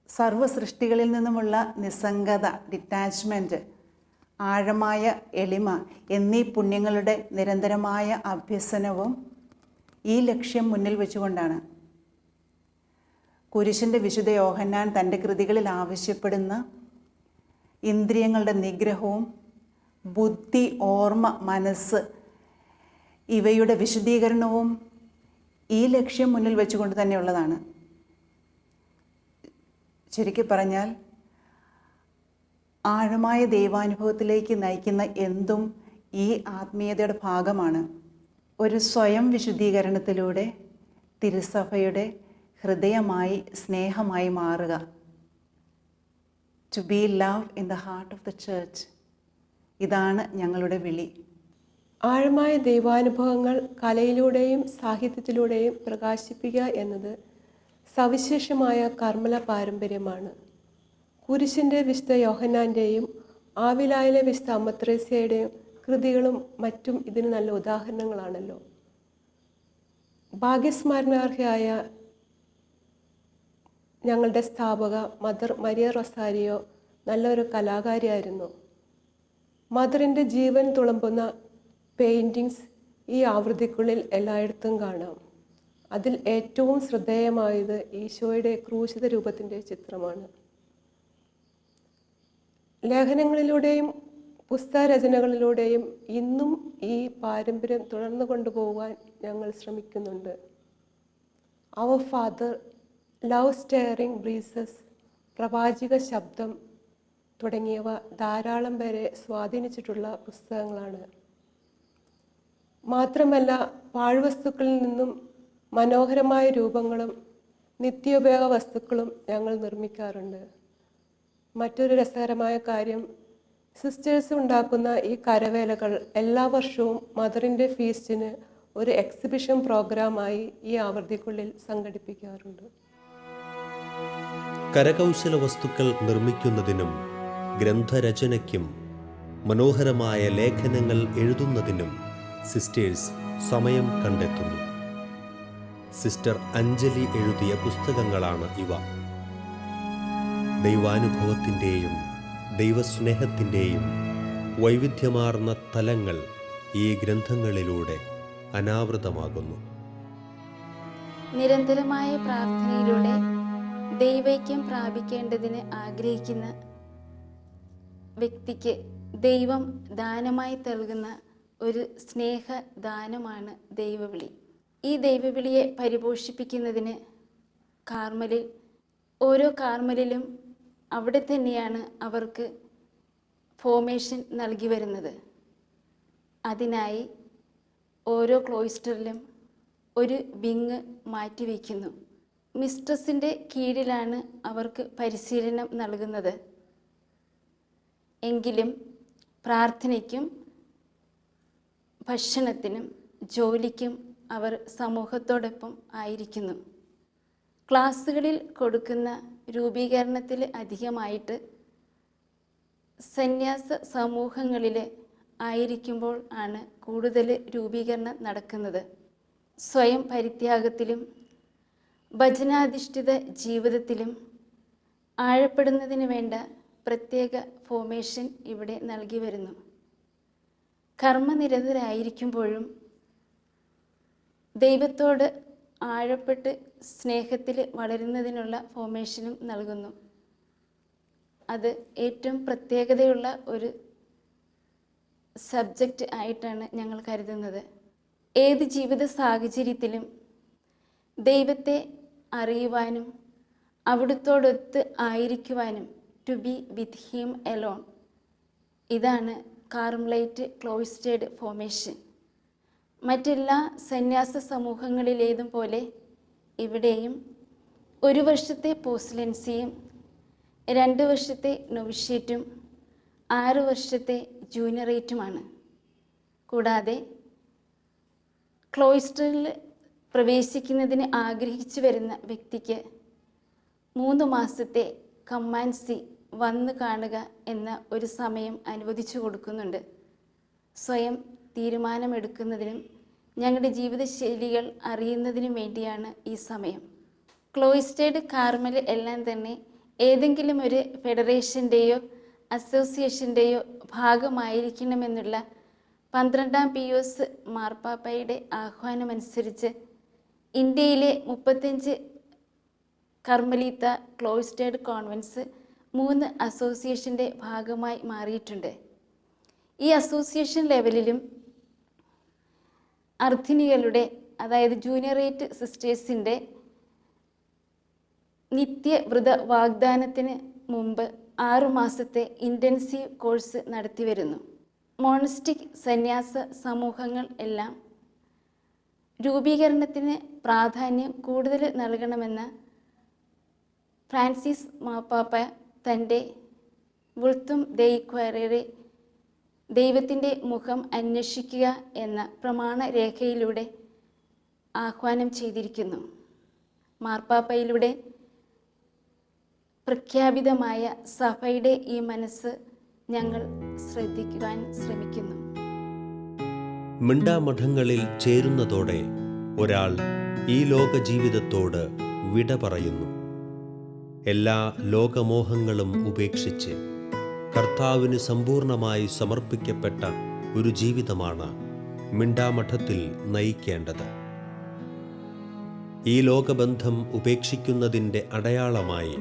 സർവസൃഷ്ടികളിൽ നിന്നുമുള്ള നിസ്സംഗത, ഡിറ്റാച്ച്മെൻറ്റ്, ആഴമായ എളിമ എന്നീ പുണ്യങ്ങളുടെ നിരന്തരമായ അഭ്യസനവും ഈ ലക്ഷ്യം മുന്നിൽ വെച്ചുകൊണ്ടാണ്. കുരിശിൻ്റെ വിശുദ്ധ യോഹന്നാൻ തൻ്റെ കൃതികളിൽ ആവശ്യപ്പെടുന്ന ഇന്ദ്രിയങ്ങളുടെ നിഗ്രഹവും ബുദ്ധി, ഓർമ്മ, മനസ്സ് ഇവയുടെ വിശുദ്ധീകരണവും ഈ ലക്ഷ്യം മുന്നിൽ വെച്ചുകൊണ്ട് തന്നെയുള്ളതാണ്. ചുരുക്കി പറഞ്ഞാൽ ആഴമായ ദൈവാനുഭവത്തിലേക്ക് നയിക്കുന്ന എന്തും ഈ ആത്മീയതയുടെ ഭാഗമാണ്. ഒരു സ്വയം വിശുദ്ധീകരണത്തിലൂടെ തിരുസഭയുടെ ഹൃദയമായി, സ്നേഹമായി മാറുക. To be love in the heart of the church, ഇതാണ് ഞങ്ങളുടെ വിളി. ആഴമായ ദൈവാനുഭവങ്ങൾ കലയിലൂടെയും സാഹിത്യത്തിലൂടെയും പ്രകാശിപ്പിക്കുക എന്നത് സവിശേഷമായ കർമ്മല പാരമ്പര്യമാണ്. കുരിശിൻ്റെ വിശുദ്ധ യോഹന്നാൻ്റെയും ആവിലായിലെ വിശുദ്ധ അമ്മ ത്രേസ്യയുടെയും കൃതികളും മറ്റും ഇതിന് നല്ല ഉദാഹരണങ്ങളാണല്ലോ. ഭാഗ്യസ്മരണാർഹയായ ഞങ്ങളുടെ സ്ഥാപക മദർ മരിയ റൊസാരിയോ നല്ലൊരു കലാകാരിയായിരുന്നു. മദറിൻ്റെ ജീവൻ തുളുമ്പുന്ന പെയിൻറ്റിങ്സ് ഈ ആവൃത്തിക്കുള്ളിൽ എല്ലായിടത്തും കാണാം. അതിൽ ഏറ്റവും ശ്രദ്ധേയമായത് ഈശോയുടെ ക്രൂശിത രൂപത്തിൻ്റെ ചിത്രമാണ്. ലേഖനങ്ങളിലൂടെയും പുസ്തകരചനകളിലൂടെയും ഇന്നും ഈ പാരമ്പര്യം തുടർന്നു കൊണ്ടുപോകാൻ ഞങ്ങൾ ശ്രമിക്കുന്നുണ്ട്. അവർ ഫാദർ, ലവ് സ്റ്റെയറിംഗ് ബ്രീസസ്, പ്രവാചിക ശബ്ദം തുടങ്ങിയവ ധാരാളം പേരെ സ്വാധീനിച്ചിട്ടുള്ള പുസ്തകങ്ങളാണ്. മാത്രമല്ല, പാഴ്വസ്തുക്കളിൽ നിന്നും മനോഹരമായ രൂപങ്ങളും നിത്യോപയോഗ വസ്തുക്കളും ഞങ്ങൾ നിർമ്മിക്കാറുണ്ട്. മറ്റൊരു രസകരമായ കാര്യം, സിസ്റ്റേഴ്സ് ഉണ്ടാക്കുന്ന ഈ കരവേലകൾ എല്ലാ വർഷവും മദറിൻ്റെ ഫീസ്റ്റിന് ഒരു എക്സിബിഷൻ പ്രോഗ്രാമായി ഈ ആവൃത്തിക്കുള്ളിൽ സംഘടിപ്പിക്കാറുണ്ട്. കരകൗശല വസ്തുക്കൾ നിർമ്മിക്കുന്നതിനും ഗ്രന്ഥരചനയ്ക്കും മനോഹരമായ ലേഖനങ്ങൾ എഴുതുന്നതിനും സിസ്റ്റേഴ്സ് സമയം കണ്ടെത്തുന്നു. സിസ്റ്റർ അഞ്ജലി എഴുതിയ പുസ്തകങ്ങളാണ് ഇവ. ദൈവാനുഭവത്തിൻ്റെയും ദൈവസ്നേഹത്തിൻ്റെയും വൈവിധ്യമാർന്ന തലങ്ങൾ ഈ ഗ്രന്ഥങ്ങളിലൂടെ അനാവൃതമാകുന്നു. നിരന്തരമായ പ്രാർത്ഥനയിലൂടെ ദൈവൈക്യം പ്രാപിക്കേണ്ടതിന് ആഗ്രഹിക്കുന്ന വ്യക്തിക്ക് ദൈവം ദാനമായി നൽകുന്ന ഒരു സ്നേഹദാനമാണ് ദൈവവിളി. ഈ ദൈവവിളിയെ പരിപോഷിപ്പിക്കുന്നതിന് കാർമലിൽ ഓരോ കാർമലിലും അവിടെ തന്നെയാണ് അവർക്ക് ഫോർമേഷൻ നൽകി വരുന്നത്. അതിനായി ഓരോ ക്ലോയിസ്റ്ററിലും ഒരു വിങ് മാറ്റിവെക്കുന്നു. മിസ്ട്രസിൻ്റെ കീഴിലാണ് അവർക്ക് പരിശീലനം നൽകുന്നത്. എങ്കിലും പ്രാർത്ഥനയ്ക്കും ഭക്ഷണത്തിനും ജോലിക്കും അവർ സമൂഹത്തോടൊപ്പം ആയിരിക്കുന്നു. ക്ലാസ്സുകളിൽ കൊടുക്കുന്ന രൂപീകരണത്തിൽ അധികമായിട്ട് സന്യാസ സമൂഹങ്ങളിൽ ആയിരിക്കുമ്പോൾ ആണ് കൂടുതൽ രൂപീകരണം നടക്കുന്നത്. സ്വയം പരിത്യാഗത്തിലും ഭജനാധിഷ്ഠിത ജീവിതത്തിലും ആഴപ്പെടുന്നതിന് വേണ്ട പ്രത്യേക ഫോർമേഷൻ ഇവിടെ നൽകി വരുന്നു. കർമ്മനിരതരായിരിക്കുമ്പോഴും ദൈവത്തോട് ആഴപ്പെട്ട് സ്നേഹത്തിൽ വളരുന്നതിനുള്ള ഫോർമേഷനും നൽകുന്നു. അത് ഏറ്റവും പ്രത്യേകതയുള്ള ഒരു സബ്ജക്റ്റ് ആയിട്ടാണ് ഞങ്ങൾ കരുതുന്നത്. ഏത് ജീവിത സാഹചര്യത്തിലും ദൈവത്തെ അറിയുവാനും അവിടുത്തോടൊത്ത് ആയിരിക്കുവാനും to be with him alone, ഇതാണ് കാർമലൈറ്റ് ക്ലോയിസ്റ്റേഡ് ഫോർമേഷൻ. മറ്റെല്ലാ സന്യാസ സമൂഹങ്ങളിലേതും പോലെ ഇവിടെയും 1 വർഷത്തെ പോസ്റ്റലൻസിയും 2 വർഷത്തെ നൊവിഷ്യേറ്റും 6 വർഷത്തെ ജൂനിയറേറ്റുമാണ്. കൂടാതെ ക്ലോയിസ്റ്ററിൽ പ്രവേശിക്കുന്നതിന് ആഗ്രഹിച്ചു വരുന്ന വ്യക്തിക്ക് 3 മാസത്തെ കമ്മാൻസി വന്നു കാണുക എന്ന ഒരു സമയം അനുവദിച്ചു കൊടുക്കുന്നുണ്ട്. സ്വയം തീരുമാനമെടുക്കുന്നതിനും ഞങ്ങളുടെ ജീവിതശൈലികൾ അറിയുന്നതിനും വേണ്ടിയാണ് ഈ സമയം. ക്ലോയിസ്റ്റേഡ് കാർമൽ എല്ലാം തന്നെ ഏതെങ്കിലും ഒരു ഫെഡറേഷൻ്റെയോ അസോസിയേഷൻ്റെയോ ഭാഗമായിരിക്കണമെന്നുള്ള 12ാം പിയൂസ് മാർപ്പാപ്പയുടെ ആഹ്വാനമനുസരിച്ച് ഇന്ത്യയിലെ 35 കർമ്മലീത്ത ക്ലോയിസ്റ്റേഡ് കോൺവെൻറ്റ്സ് 3 അസോസിയേഷൻ്റെ ഭാഗമായി മാറിയിട്ടുണ്ട്. ഈ അസോസിയേഷൻ ലെവലിലും അർഥിനികളുടെ, അതായത് ജൂനിയറേറ്റ് സിസ്റ്റേഴ്സിൻ്റെ നിത്യവ്രത വാഗ്ദാനത്തിന് മുമ്പ് 6 മാസത്തെ ഇൻറ്റൻസീവ് കോഴ്സ് നടത്തി വരുന്നു. മോണസ്റ്റിക് സന്യാസ സമൂഹങ്ങൾ എല്ലാം രൂപീകരണത്തിന് പ്രാധാന്യം കൂടുതൽ നൽകണമെന്ന് ഫ്രാൻസിസ് മാർപ്പാപ്പ തൻ്റെ വുൾത്തും ദെയ് ക്വയറേറെ ദൈവത്തിൻ്റെ മുഖം അന്വേഷിക്കുക എന്ന പ്രമാണരേഖയിലൂടെ ആഹ്വാനം ചെയ്തിരിക്കുന്നു. മാർപ്പാപ്പയിലൂടെ പ്രഖ്യാപിതമായ സഭയുടെ ഈ മനസ്സ് ഞങ്ങൾ ശ്രദ്ധിക്കുവാൻ ശ്രമിക്കുന്നു. മിണ്ടാമഠങ്ങളിൽ ചേരുന്നതോടെ ഒരാൾ ഈ ലോക ജീവിതത്തോട് വിട പറയുന്നു. എല്ലാ ലോകമോഹങ്ങളും ഉപേക്ഷിച്ച് കർത്താവിന് സമ്പൂർണമായി സമർപ്പിക്കപ്പെട്ട ഒരു ജീവിതമാണ് മിണ്ടാമഠത്തിൽ നയിക്കേണ്ടത്. ഈ ലോകബന്ധം ഉപേക്ഷിക്കുന്നതിൻ്റെ അടയാളമായി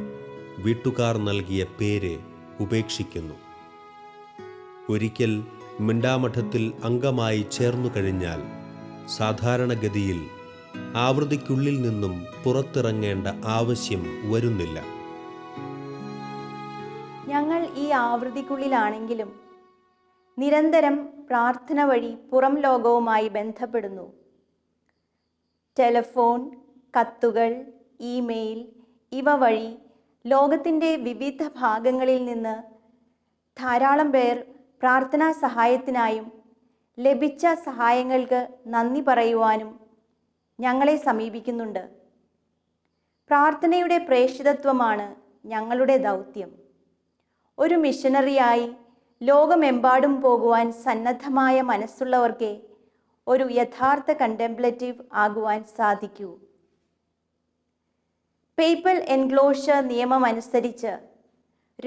വീട്ടുകാർ നൽകിയ പേര് ഉപേക്ഷിക്കുന്നു. ഒരിക്കൽ മിണ്ടാമഠത്തിൽ അംഗമായി ചേർന്നു കഴിഞ്ഞാൽ സാധാരണഗതിയിൽ ആവൃത്തിക്കുള്ളിൽ നിന്നും പുറത്തിറങ്ങേണ്ട ആവശ്യം വരുന്നില്ല. ഞങ്ങൾ ഈ ആവൃത്തിക്കുള്ളിലാണെങ്കിലും നിരന്തരം പ്രാർത്ഥന വഴി പുറം ലോകവുമായി ബന്ധപ്പെടുന്നു. ടെലിഫോൺ, കത്തുകൾ, ഇമെയിൽ ഇവ വഴി ലോകത്തിൻ്റെ വിവിധ ഭാഗങ്ങളിൽ നിന്ന് ധാരാളം പേർ പ്രാർത്ഥനാ സഹായത്തിനായും ലഭിച്ച സഹായങ്ങൾക്ക് നന്ദി പറയുവാനും ഞങ്ങളെ സമീപിക്കുന്നുണ്ട്. പ്രാർത്ഥനയുടെ പ്രേഷിതത്വമാണ് ഞങ്ങളുടെ ദൗത്യം. ഒരു മിഷനറിയായി ലോകമെമ്പാടും പോകുവാൻ സന്നദ്ധമായ മനസ്സുള്ളവർക്കേ ഒരു യഥാർത്ഥ കണ്ടംപ്ലേറ്റീവ് ആകുവാൻ സാധിക്കൂ. പേപ്പൽ എൻക്ലോഷർ നിയമം അനുസരിച്ച്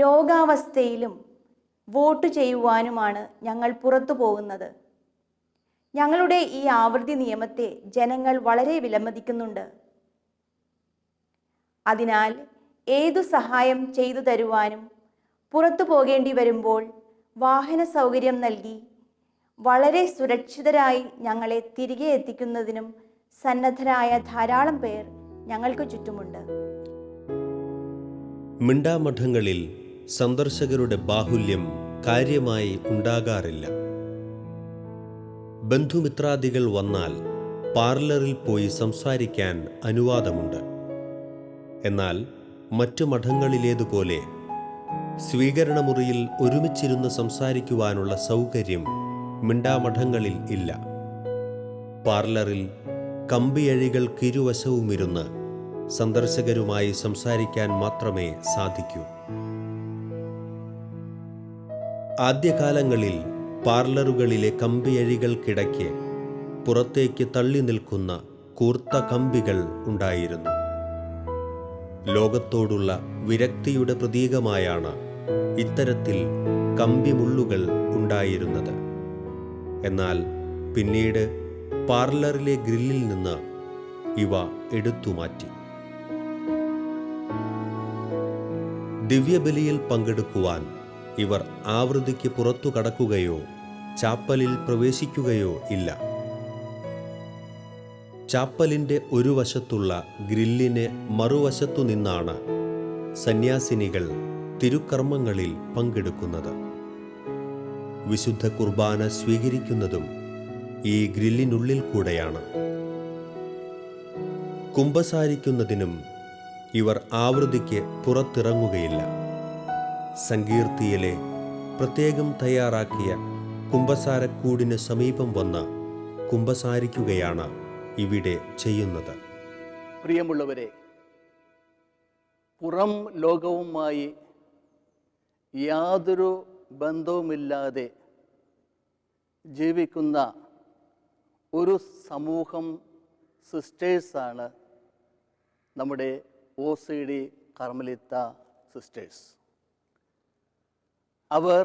രോഗാവസ്ഥയിലും വോട്ട് ചെയ്യുവാനുമാണ് ഞങ്ങൾ പുറത്തു പോകുന്നത്. ഞങ്ങളുടെ ഈ ആവൃത്തി നിയമത്തെ ജനങ്ങൾ വളരെ വിലമതിക്കുന്നുണ്ട്. അതിനാൽ ഏതു സഹായം ചെയ്തു തരുവാനും പുറത്തു പോകേണ്ടി വരുമ്പോൾ വാഹന സൗകര്യം നൽകി വളരെ സുരക്ഷിതരായി ഞങ്ങളെ തിരികെ എത്തിക്കുന്നതിനും സന്നദ്ധരായ ധാരാളം പേർ ഞങ്ങൾക്ക് ചുറ്റുമുണ്ട്. മിണ്ടാമഠങ്ങളിൽ സന്ദർശകരുടെ ബാഹുല്യം കാര്യമായി ഉണ്ടാകാറില്ല. ബന്ധുമിത്രാദികൾ വന്നാൽ പാർലറിൽ പോയി സംസാരിക്കാൻ അനുവാദമുണ്ട്. എന്നാൽ മറ്റു മഠങ്ങളിലേതുപോലെ സ്വീകരണമുറിയിൽ ഒരുമിച്ചിരുന്ന് സംസാരിക്കുവാനുള്ള സൗകര്യം മിണ്ടാമഠങ്ങളിൽ ഇല്ല. പാർലറിൽ കമ്പിയഴികൾക്കിരുവശവുമിരുന്ന് സന്ദർശകരുമായി സംസാരിക്കാൻ മാത്രമേ സാധിക്കൂ. ആദ്യകാലങ്ങളിൽ പാർലറുകളിലെ കമ്പിയഴികൾക്കിടയ്ക്ക് പുറത്തേക്ക് തള്ളി നിൽക്കുന്ന കൂർത്ത കമ്പികൾ ഉണ്ടായിരുന്നു. ലോകത്തോടുള്ള വിരക്തിയുടെ പ്രതീകമായാണ് ഇത്തരത്തിൽ കമ്പിമുള്ളുകൾ ഉണ്ടായിരുന്നത്. എന്നാൽ പിന്നീട് പാർലറിലെ ഗ്രില്ലിൽ നിന്ന് ഇവ എടുത്തുമാറ്റി. ദിവ്യബലിയിൽ പങ്കെടുക്കുവാൻ ഇവർ ആവൃത്തിക്ക് പുറത്തു കടക്കുകയോ ചാപ്പലിൽ പ്രവേശിക്കുകയോ ഇല്ല. ചാപ്പലിൻ്റെ ഒരു വശത്തുള്ള ഗ്രില്ലിന് മറുവശത്തു നിന്നാണ് സന്യാസിനികൾ തിരുക്കർമ്മങ്ങളിൽ പങ്കെടുക്കുന്നത്. വിശുദ്ധ കുർബാന സ്വീകരിക്കുന്നതും ഈ ഗ്രില്ലിനുള്ളിൽ കൂടെയാണ്. കുമ്പസാരിക്കുന്നതിനും ഇവർ ആവൃത്തിക്ക് പുറത്തിറങ്ങുകയില്ല. സങ്കീർത്തിയിലെ പ്രത്യേകം തയ്യാറാക്കിയ കുമ്പസാരക്കൂടിന് സമീപം വന്ന് കുമ്പസാരിക്കുകയാണ് ഇവിടെ ചെയ്യുന്നത്. പ്രിയമുള്ളവരെ, പുറം ലോകവുമായി യാതൊരു ബന്ധവുമില്ലാതെ ജീവിക്കുന്ന ഒരു സമൂഹം സിസ്റ്റേഴ്സാണ് നമ്മുടെ OCD കർമ്മലിത്ത സിസ്റ്റേഴ്സ്. അവർ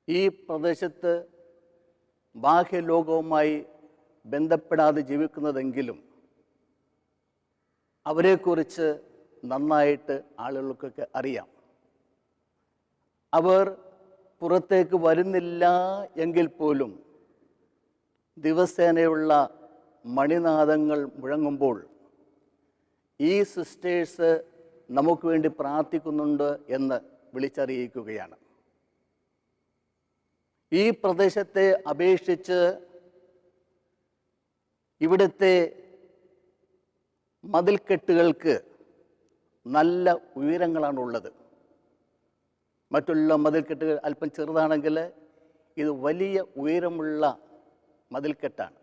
ഈ പ്രദേശത്ത് ബാഹ്യലോകവുമായി ബന്ധപ്പെടാതെ ജീവിക്കുന്നതെങ്കിലും അവരെക്കുറിച്ച് നന്നായിട്ട് ആളുകൾക്കൊക്കെ അറിയാം. അവർ പുറത്തേക്ക് വരുന്നില്ല എങ്കിൽ പോലും ദിവസേനയുള്ള മണിനാദങ്ങൾ മുഴങ്ങുമ്പോൾ ഈ സിസ്റ്റേഴ്സ് നമുക്ക് വേണ്ടി പ്രാർത്ഥിക്കുന്നുണ്ട് എന്ന് വിളിച്ചറിയിക്കുകയാണ്. ഈ പ്രദേശത്തെ അപേക്ഷിച്ച് ഇവിടുത്തെ മതിൽക്കെട്ടുകൾക്ക് നല്ല ഉയരങ്ങളാണുള്ളത്. മറ്റുള്ള മതിൽക്കെട്ടുകൾ അല്പം ചെറുതാണെങ്കിൽ ഇത് വലിയ ഉയരമുള്ള മതിൽക്കെട്ടാണ്.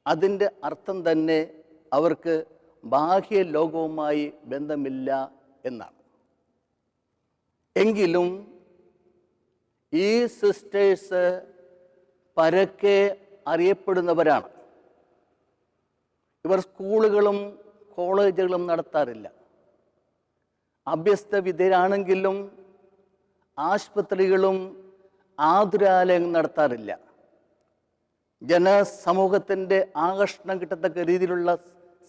അതിൻ്റെ അർത്ഥം തന്നെ അവർക്ക് ബാഹ്യ ലോകവുമായി ബന്ധമില്ല എന്നാണ്. എങ്കിലും ഈ സിസ്റ്റേഴ്സ് പരക്കെ അറിയപ്പെടുന്നവരാണ്. ഇവർ സ്കൂളുകളും കോളേജുകളും നടത്താറില്ല. അഭ്യസ്ത വിദ്യരാണെങ്കിലും ആശുപത്രികളും ആതുരാലയം നടത്താറില്ല. ജനസമൂഹത്തിൻ്റെ ആകർഷണം കിട്ടത്തക്ക രീതിയിലുള്ള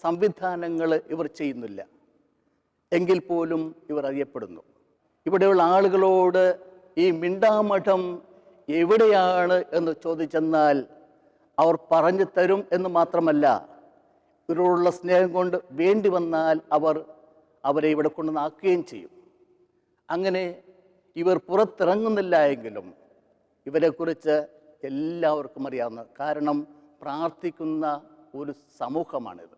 സംവിധാനങ്ങൾ ഇവർ ചെയ്യുന്നില്ല. എങ്കിൽ പോലും ഇവർ അറിയപ്പെടുന്നു. ഇവിടെയുള്ള ആളുകളോട് ഈ മിണ്ടാമഠം എവിടെയാണ് എന്ന് ചോദിച്ചെന്നാൽ അവർ പറഞ്ഞു തരും എന്ന് മാത്രമല്ല, ഇവരോടുള്ള സ്നേഹം കൊണ്ട് വേണ്ടി വന്നാൽ അവരെ ഇവിടെ കൊണ്ടുവന്നാക്കുകയും ചെയ്യും. അങ്ങനെ ഇവർ പുറത്തിറങ്ങുന്നില്ല എങ്കിലും ഇവരെക്കുറിച്ച് എല്ലാവർക്കും അറിയാവുന്ന, കാരണം പ്രാർത്ഥിക്കുന്ന ഒരു സമൂഹമാണിത്.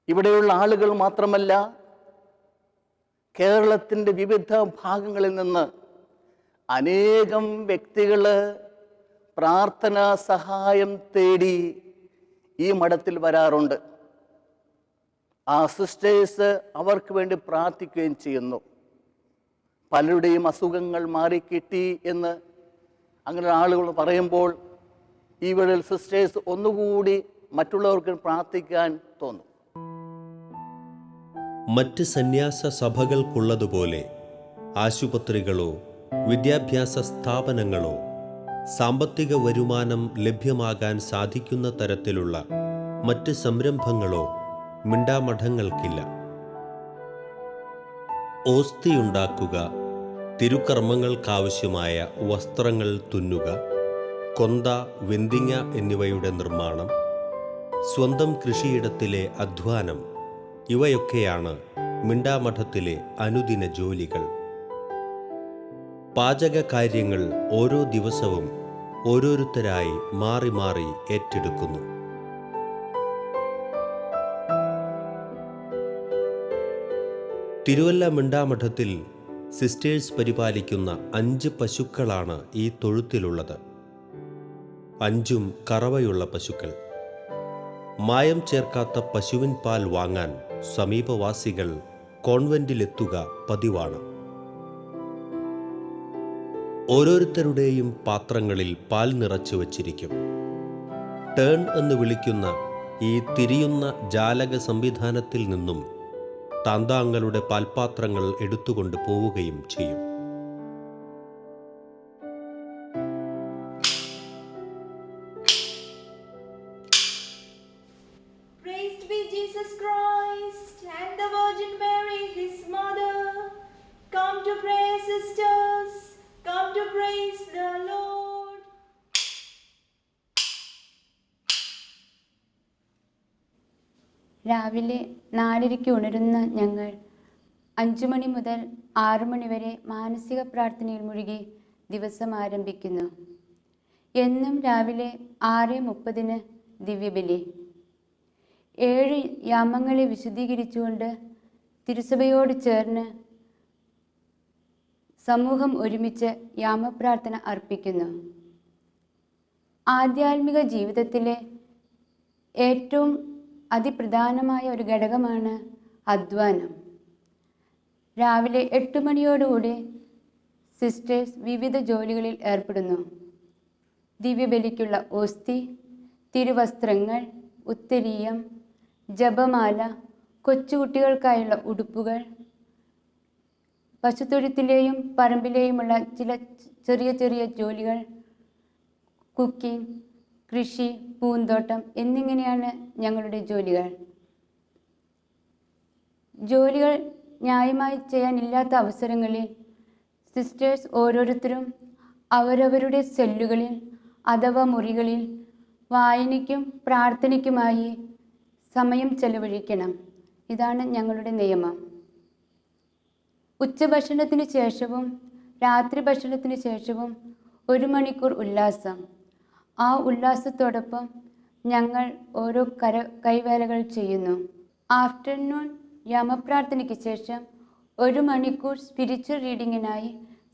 ഇവിടെയുള്ള ആളുകൾ മാത്രമല്ല, കേരളത്തിൻ്റെ വിവിധ ഭാഗങ്ങളിൽ നിന്ന് അനേകം വ്യക്തികൾ പ്രാർത്ഥനാ സഹായം തേടി ഈ മഠത്തിൽ വരാറുണ്ട്. ആ സിസ്റ്റേഴ്സ് അവർക്ക് വേണ്ടി പ്രാർത്ഥിക്കുകയും ചെയ്യുന്നു. പലരുടെയും അസുഖങ്ങൾ മാറിക്കിട്ടി എന്ന് അങ്ങനെ ആളുകൾ പറയുമ്പോൾ ഇവിടെ സിസ്റ്റേഴ്സ് ഒന്നുകൂടി മറ്റുള്ളവർക്ക് പ്രാർത്ഥിക്കാൻ തോന്നും. മറ്റ് സന്യാസ സഭകൾക്കുള്ളതുപോലെ ആശുപത്രികളോ വിദ്യാഭ്യാസ സ്ഥാപനങ്ങളോ സാമ്പത്തിക വരുമാനം ലഭ്യമാകാൻ സാധിക്കുന്ന തരത്തിലുള്ള മറ്റ് സംരംഭങ്ങളോ മിണ്ടാമഠങ്ങൾക്കില്ല. ഓസ്തിയുണ്ടാക്കുക, തിരുക്കർമ്മങ്ങൾക്കാവശ്യമായ വസ്ത്രങ്ങൾ തുന്നുക, കൊന്ത, വെന്തിങ്ങ എന്നിവയുടെ നിർമ്മാണം, സ്വന്തം കൃഷിയിടത്തിലെ അധ്വാനം, ഇവയൊക്കെയാണ് മിണ്ടാമഠത്തിലെ അനുദിന ജോലികൾ. പാചക കാര്യങ്ങൾ ഓരോ ദിവസവും ഓരോരുത്തരായി മാറി മാറി ഏറ്റെടുക്കുന്നു. തിരുവല്ല മിണ്ടാമഠത്തിൽ സിസ്റ്റേഴ്സ് പരിപാലിക്കുന്ന 5 പശുക്കളാണ് ഈ തൊഴുത്തിലുള്ളത്. 5ഉം കറവയുള്ള പശുക്കൾ. മായം ചേർക്കാത്ത പശുവിൻ പാൽ വാങ്ങാൻ സമീപവാസികൾ കോൺവെന്റിലെത്തുക പതിവാണ്. ഓരോരുത്തരുടെയും പാത്രങ്ങളിൽ പാൽ നിറച്ചു വച്ചിരിക്കും. ടേൺ എന്ന് വിളിക്കുന്ന ഈ തിരിയുന്ന ജാലക സംവിധാനത്തിൽ നിന്നും താന്താങ്ങളുടെ പാൽപാത്രങ്ങൾ എടുത്തുകൊണ്ട് പോവുകയും ചെയ്യും. Praised be Jesus Christ and the Virgin Mary, his mother. Come to pray, sisters. Come to praise the Lord. രാവിലെ 4:30 ഉണരുന്ന ഞങ്ങൾ 5 മണി മുതൽ 6 മണി വരെ മാനസിക പ്രാർത്ഥനയിൽ മുഴുകി ദിവസം ആരംഭിക്കുന്നു. എന്നും രാവിലെ 6:30 ദിവ്യബലി. 7 യാമങ്ങളെ വിശുദ്ധീകരിച്ചുകൊണ്ട് തിരുസഭയോട് ചേർന്ന് സമൂഹം ഒരുമിച്ച് യാമപ്രാർത്ഥന അർപ്പിക്കുന്നു. ആധ്യാത്മിക ജീവിതത്തിലെ ഏറ്റവും അതിപ്രധാനമായ ഒരു ഘടകമാണ് അധ്വാനം. രാവിലെ 8 മണിയോടുകൂടി സിസ്റ്റേഴ്സ് വിവിധ ജോലികളിൽ ഏർപ്പെടുന്നു. ദിവ്യബലിക്കുള്ള ഓസ്തി, തിരുവസ്ത്രങ്ങൾ, ഉത്തരീയം, ജപമാല, കൊച്ചുകുട്ടികൾക്കായുള്ള ഉടുപ്പുകൾ, പശുത്തൊഴുത്തിലെയും പറമ്പിലെയുമുള്ള ചില ചെറിയ ചെറിയ ജോലികൾ, കുക്കിംഗ്, കൃഷി, പൂന്തോട്ടം എന്നിങ്ങനെയാണ് ഞങ്ങളുടെ ജോലികൾ. ജോലികൾ ന്യായമായി ചെയ്യാനില്ലാത്ത അവസരങ്ങളിൽ സിസ്റ്റേഴ്സ് ഓരോരുത്തരും അവരവരുടെ സെല്ലുകളിൽ അഥവാ മുറികളിൽ വായനയ്ക്കും പ്രാർത്ഥനയ്ക്കുമായി സമയം ചെലവഴിക്കണം. ഇതാണ് ഞങ്ങളുടെ നിയമം. ഉച്ചഭക്ഷണത്തിന് ശേഷവും രാത്രി ഭക്ഷണത്തിന് ശേഷവും 1 മണിക്കൂർ ഉല്ലാസം. ആ ഉല്ലാസത്തോടൊപ്പം ഞങ്ങൾ ഓരോ കൈവേലകൾ ചെയ്യുന്നു. ആഫ്റ്റർനൂൺ യാമപ്രാർത്ഥനയ്ക്ക് ശേഷം 1 മണിക്കൂർ സ്പിരിച്വൽ റീഡിങ്ങിനായി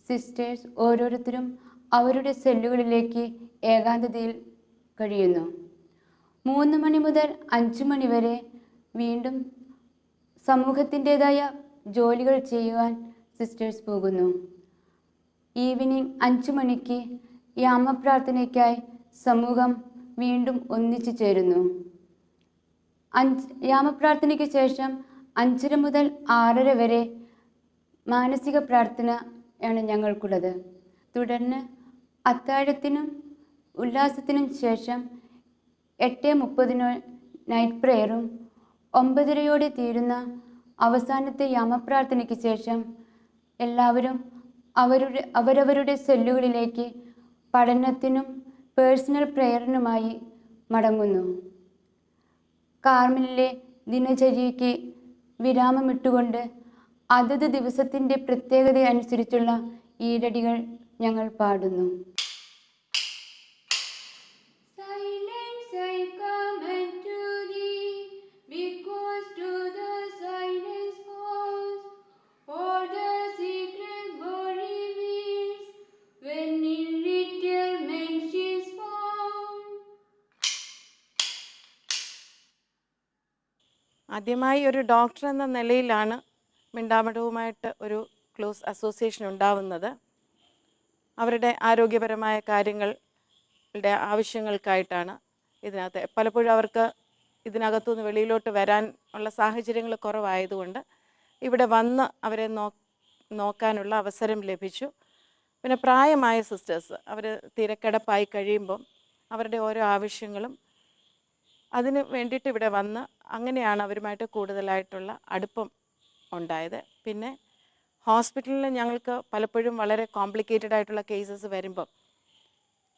സിസ്റ്റേഴ്സ് ഓരോരുത്തരും അവരുടെ സെല്ലുകളിലേക്ക് ഏകാന്തതയിൽ കഴിയുന്നു. 3 മണി മുതൽ 5 മണി വരെ വീണ്ടും സമൂഹത്തിൻ്റെതായ ജോലികൾ ചെയ്യുവാൻ സിസ്റ്റേഴ്സ് പോകുന്നു. ഈവനിങ് 5 മണിക്ക് യാമപ്രാർത്ഥനയ്ക്കായി സമൂഹം വീണ്ടും ഒന്നിച്ചു ചേരുന്നു. യാമപ്രാർത്ഥനയ്ക്ക് ശേഷം 5:30 മുതൽ 6:30 വരെ മാനസിക പ്രാർത്ഥനയാണ് ഞങ്ങൾക്കുള്ളത്. തുടർന്ന് അത്താഴത്തിനും ഉല്ലാസത്തിനും ശേഷം 8:30 നൈറ്റ് പ്രെയറും 9:30 തീരുന്ന അവസാനത്തെ യാമപ്രാർത്ഥനയ്ക്ക് ശേഷം എല്ലാവരും അവരവരുടെ സെല്ലുകളിലേക്ക് പഠനത്തിനും പേഴ്സണൽ പ്രെയറിനുമായി മടങ്ങുന്നു. കാർമലിലെ ദിനചര്യയ്ക്ക് വിരാമമിട്ടുകൊണ്ട് അതത് ദിവസത്തിൻ്റെ പ്രത്യേകത അനുസരിച്ചുള്ള ഈരടികൾ ഞങ്ങൾ പാടുന്നു. ആദ്യമായി ഒരു ഡോക്ടർ എന്ന നിലയിലാണ് മിണ്ടാമഠവുമായിട്ട് ഒരു ക്ലോസ് അസോസിയേഷൻ ഉണ്ടാവുന്നത്. അവരുടെ ആരോഗ്യപരമായ കാര്യങ്ങളുടെ ആവശ്യങ്ങൾക്കായിട്ടാണ് ഇതിനകത്ത്. പലപ്പോഴും അവർക്ക് ഇതിനകത്തുനിന്ന് വെളിയിലോട്ട് വരാൻ ഉള്ള സാഹചര്യങ്ങൾ കുറവായതുകൊണ്ട് ഇവിടെ വന്ന് അവരെ നോക്കാനുള്ള അവസരം ലഭിച്ചു. പിന്നെ പ്രായമായ സിസ്റ്റേഴ്സ് അവർ തീരെ കിടപ്പായി കഴിയുമ്പം അവരുടെ ഓരോ ആവശ്യങ്ങളും അതിന് വേണ്ടിയിട്ട് ഇവിടെ വന്ന് അങ്ങനെയാണ് അവരുമായിട്ട് കൂടുതലായിട്ടുള്ള അടുപ്പം ഉണ്ടായത്. പിന്നെ ഹോസ്പിറ്റലിൽ ഞങ്ങൾക്ക് പലപ്പോഴും വളരെ കോംപ്ലിക്കേറ്റഡ് ആയിട്ടുള്ള കേസസ് വരുമ്പം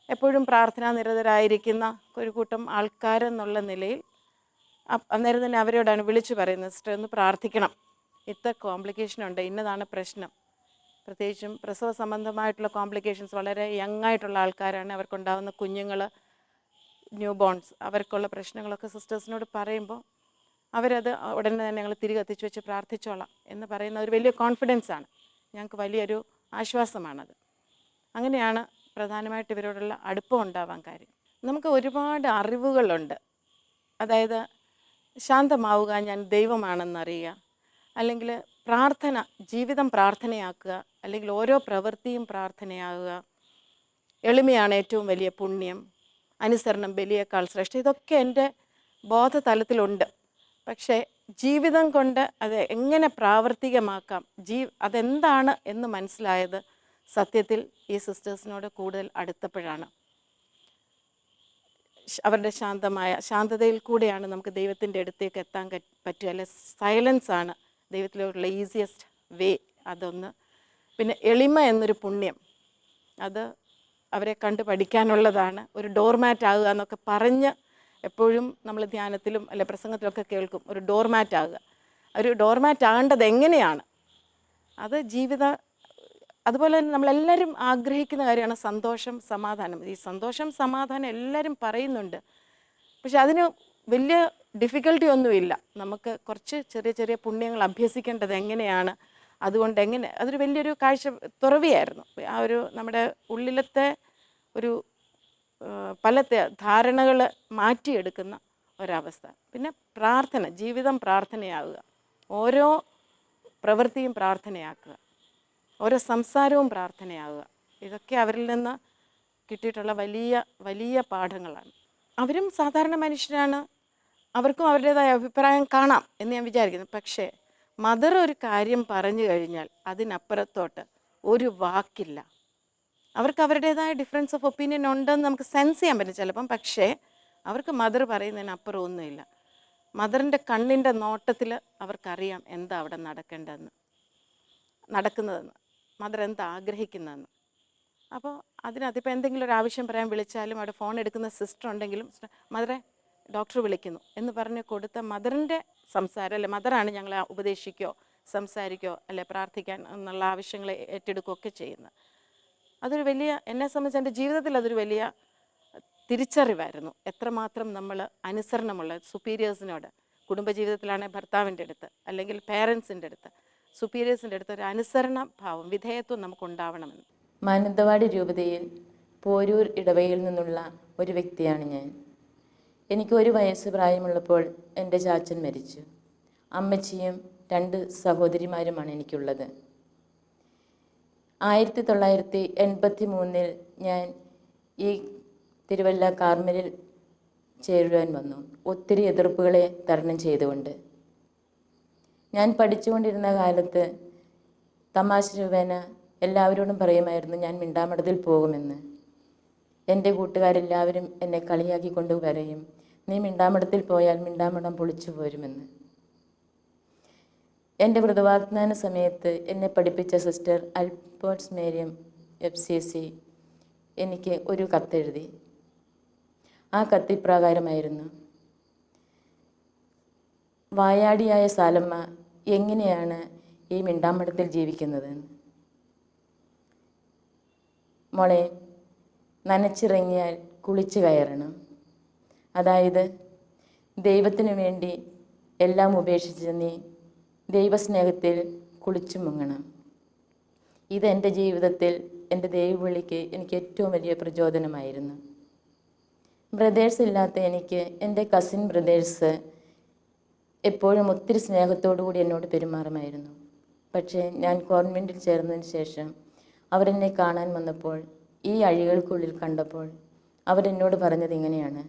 എപ്പോഴും പ്രാർത്ഥനാ നിരതരായിരിക്കുന്ന ഒരു കൂട്ടം ആൾക്കാരെന്നുള്ള നിലയിൽ അന്നേരം തന്നെ അവരോടാണ് വിളിച്ചു പറയുന്നത്, സിസ്റ്റർ ഒന്ന് പ്രാർത്ഥിക്കണം, ഇത്ര കോംപ്ലിക്കേഷൻ ഉണ്ട്, ഇന്നതാണ് പ്രശ്നം. പ്രത്യേകിച്ചും പ്രസവ സംബന്ധമായിട്ടുള്ള കോംപ്ലിക്കേഷൻസ് വളരെ യങ് ആയിട്ടുള്ള ആൾക്കാരാണ്. അവർക്കുണ്ടാകുന്ന കുഞ്ഞുങ്ങൾ, ന്യൂ ബോൺസ്, അവർക്കുള്ള പ്രശ്നങ്ങളൊക്കെ സിസ്റ്റേഴ്സിനോട് പറയുമ്പോൾ അവരത് ഉടനെ തന്നെ ഞങ്ങൾ തിരികെ എത്തിച്ചു വെച്ച് പ്രാർത്ഥിച്ചോളാം എന്ന് പറയുന്ന ഒരു വലിയ കോൺഫിഡൻസാണ്. ഞങ്ങൾക്ക് വലിയൊരു ആശ്വാസമാണത്. അങ്ങനെയാണ് പ്രധാനമായിട്ട് ഇവരോടുള്ള അടുപ്പം ഉണ്ടാവാൻ കാര്യം. നമുക്ക് ഒരുപാട് അറിവുകളുണ്ട്. അതായത് ശാന്തമാവുക, ഞാൻ ദൈവമാണെന്നറിയുക, അല്ലെങ്കിൽ പ്രാർത്ഥന, ജീവിതം പ്രാർത്ഥനയാക്കുക, അല്ലെങ്കിൽ ഓരോ പ്രവൃത്തിയും പ്രാർത്ഥനയാകുക, എളിമയാണ് ഏറ്റവും വലിയ പുണ്യം, അനുസരണം ബലിയേക്കാൾ ശ്രേഷ്ഠ. ഇതൊക്കെ എൻ്റെ ബോധതലത്തിലുണ്ട്. പക്ഷേ ജീവിതം കൊണ്ട് അത് എങ്ങനെ പ്രാവർത്തികമാക്കാം, അതെന്താണ് എന്ന് മനസ്സിലായത് സത്യത്തിൽ ഈ സിസ്റ്റേഴ്സിനോട് കൂടുതൽ അടുത്തപ്പോഴാണ്. അവരുടെ ശാന്തതയിൽ കൂടെയാണ് നമുക്ക് ദൈവത്തിൻ്റെ അടുത്തേക്ക് എത്താൻ പറ്റുക. അല്ലെ, സൈലൻസാണ് ദൈവത്തിലോട്ടുള്ള ഈസിയസ്റ്റ് വേ. അതൊന്ന്. പിന്നെ എളിമ എന്നൊരു പുണ്യം, അത് അവരെ കണ്ട് പഠിക്കാനുള്ളതാണ്. ഒരു ഡോർമാറ്റ് ആകുക എന്നൊക്കെ പറഞ്ഞ് എപ്പോഴും നമ്മൾ ധ്യാനത്തിലും അല്ലെ പ്രസംഗത്തിലൊക്കെ കേൾക്കും, ഒരു ഡോർമാറ്റ് ആകുക. ഒരു ഡോർമാറ്റ് ആകേണ്ടത് എങ്ങനെയാണ്, അത് അതുപോലെ തന്നെ നമ്മളെല്ലാവരും ആഗ്രഹിക്കുന്ന കാര്യമാണ് സന്തോഷം, സമാധാനം. ഈ സന്തോഷം, സമാധാനം എല്ലാവരും പറയുന്നുണ്ട്. പക്ഷെ അതിന് വലിയ ഡിഫിക്കൽട്ടി ഒന്നുമില്ല. നമുക്ക് കുറച്ച് ചെറിയ ചെറിയ പുണ്യങ്ങൾ അഭ്യസിക്കേണ്ടത് എങ്ങനെയാണ്, അതുകൊണ്ട് അതൊരു വലിയൊരു തുറവിയായിരുന്നു. ആ ഒരു നമ്മുടെ ഉള്ളിലത്തെ ഒരു പല ധാരണകൾ മാറ്റിയെടുക്കുന്ന ഒരവസ്ഥ. പിന്നെ പ്രാർത്ഥന, ജീവിതം പ്രാർത്ഥനയാകുക, ഓരോ പ്രവൃത്തിയും പ്രാർത്ഥനയാക്കുക, ഓരോ സംസാരവും പ്രാർത്ഥനയാകുക. ഇതൊക്കെ അവരിൽ നിന്ന് കിട്ടിയിട്ടുള്ള വലിയ വലിയ പാഠങ്ങളാണ്. അവരും സാധാരണ മനുഷ്യരാണ്, അവർക്കും അവരുടേതായ അഭിപ്രായം കാണാം എന്ന് ഞാൻ വിചാരിക്കുന്നു. പക്ഷേ മദർ ഒരു കാര്യം പറഞ്ഞു കഴിഞ്ഞാൽ അതിനപ്പുറത്തോട്ട് ഒരു വാക്കില്ല. അവർക്ക് അവരുടേതായ ഡിഫറൻസ് ഓഫ് ഒപ്പീനിയൻ ഉണ്ടെന്ന് നമുക്ക് സെൻസ് ചെയ്യാൻ പറ്റും ചിലപ്പം. പക്ഷേ അവർക്ക് മദർ പറയുന്നതിനപ്പുറം ഒന്നുമില്ല. മദറിൻ്റെ കണ്ണിൻ്റെ നോട്ടത്തിൽ അവർക്കറിയാം എന്താ അവിടെ നടക്കുന്നതെന്ന്, മദർ എന്താ ആഗ്രഹിക്കുന്നതെന്ന്. അപ്പോൾ അതിനകത്തിപ്പോൾ എന്തെങ്കിലും ഒരു ആവശ്യം പറയാൻ വിളിച്ചാലും അവിടെ ഫോൺ എടുക്കുന്ന സിസ്റ്റർ ഉണ്ടെങ്കിലും, മദറെ ഡോക്ടർ വിളിക്കുന്നു എന്ന് പറഞ്ഞ് കൊടുത്ത മദറിൻ്റെ സംസാരം, അല്ലെ മദറാണ് ഞങ്ങളെ ഉപദേശിക്കുകയോ സംസാരിക്കുകയോ അല്ലെ പ്രാർത്ഥിക്കാൻ എന്നുള്ള ആവശ്യങ്ങൾ ഏറ്റെടുക്കുകയൊക്കെ ചെയ്യുന്നത്. അതൊരു വലിയ, എന്നെ സംബന്ധിച്ച് എൻ്റെ ജീവിതത്തിൽ അതൊരു വലിയ തിരിച്ചറിവായിരുന്നു. എത്രമാത്രം നമ്മൾ അനുസരണമുള്ള സുപ്പീരിയേഴ്സിനോട്, കുടുംബജീവിതത്തിലാണെങ്കിൽ ഭർത്താവിൻ്റെ അടുത്ത് അല്ലെങ്കിൽ പേരൻസിൻ്റെ അടുത്ത്, സുപ്പീരിയേഴ്സിൻ്റെ അടുത്ത് ഒരു അനുസരണ ഭാവം, വിധേയത്വം നമുക്കുണ്ടാവണമെന്ന്. മാനന്തവാടി രൂപതയിൽ പോരൂർ ഇടവകയിൽ നിന്നുള്ള ഒരു വ്യക്തിയാണ് ഞാൻ. എനിക്ക് 1 വയസ്സ് പ്രായമുള്ളപ്പോൾ എൻ്റെ ചാച്ചൻ മരിച്ചു. അമ്മച്ചിയും 2 സഹോദരിമാരുമാണ് എനിക്കുള്ളത്. 1983 ഞാൻ ഈ തിരുവല്ല കാർമലിൽ ചേരുവാൻ വന്നു. ഒത്തിരി എതിർപ്പുകളെ തരണം ചെയ്തുകൊണ്ട്. ഞാൻ പഠിച്ചുകൊണ്ടിരുന്ന കാലത്ത് തമാശ രൂപേണ എല്ലാവരോടും പറയുമായിരുന്നു ഞാൻ മിണ്ടാമഠത്തിൽ പോകുമെന്ന്. എൻ്റെ കൂട്ടുകാരെല്ലാവരും എന്നെ കളിയാക്കിക്കൊണ്ട് പറയും, നീ മിണ്ടാമഠത്തിൽ പോയാൽ മിണ്ടാമഠം പൊളിച്ചു പോരുമെന്ന്. എൻ്റെ വ്രതവാഗ്ദാന സമയത്ത് എന്നെ പഠിപ്പിച്ച സിസ്റ്റർ അൽപോർട്സ് മേരിയം FCC എനിക്ക് ഒരു കത്തെഴുതി. ആ കത്തിപ്രകാരമായിരുന്നു: വായാടിയായ സാലമ്മ എങ്ങനെയാണ് ഈ മിണ്ടാമഠത്തിൽ ജീവിക്കുന്നത്? മോളെ, നനച്ചിറങ്ങിയാൽ കുളിച്ച് കയറണം. അതായത് ദൈവത്തിനു വേണ്ടി എല്ലാം ഉപേക്ഷിച്ച് നീ ദൈവസ്നേഹത്തിൽ കുളിച്ചു മുങ്ങണം. ഇതെൻ്റെ ജീവിതത്തിൽ എൻ്റെ ദൈവവിളിക്ക് എനിക്ക് ഏറ്റവും വലിയ പ്രചോദനമായിരുന്നു. ബ്രദേഴ്സ് ഇല്ലാത്ത എനിക്ക് എൻ്റെ കസിൻ ബ്രദേഴ്സ് എപ്പോഴും ഒത്തിരി സ്നേഹത്തോടു കൂടി എന്നോട് പെരുമാറുമായിരുന്നു. പക്ഷേ ഞാൻ കോൺവെൻറ്റിൽ ചേർന്നതിന് ശേഷം അവരെന്നെ കാണാൻ വന്നപ്പോൾ, ഈ അഴികൾക്കുള്ളിൽ കണ്ടപ്പോൾ അവരെന്നോട് പറഞ്ഞത് ഇങ്ങനെയാണ്: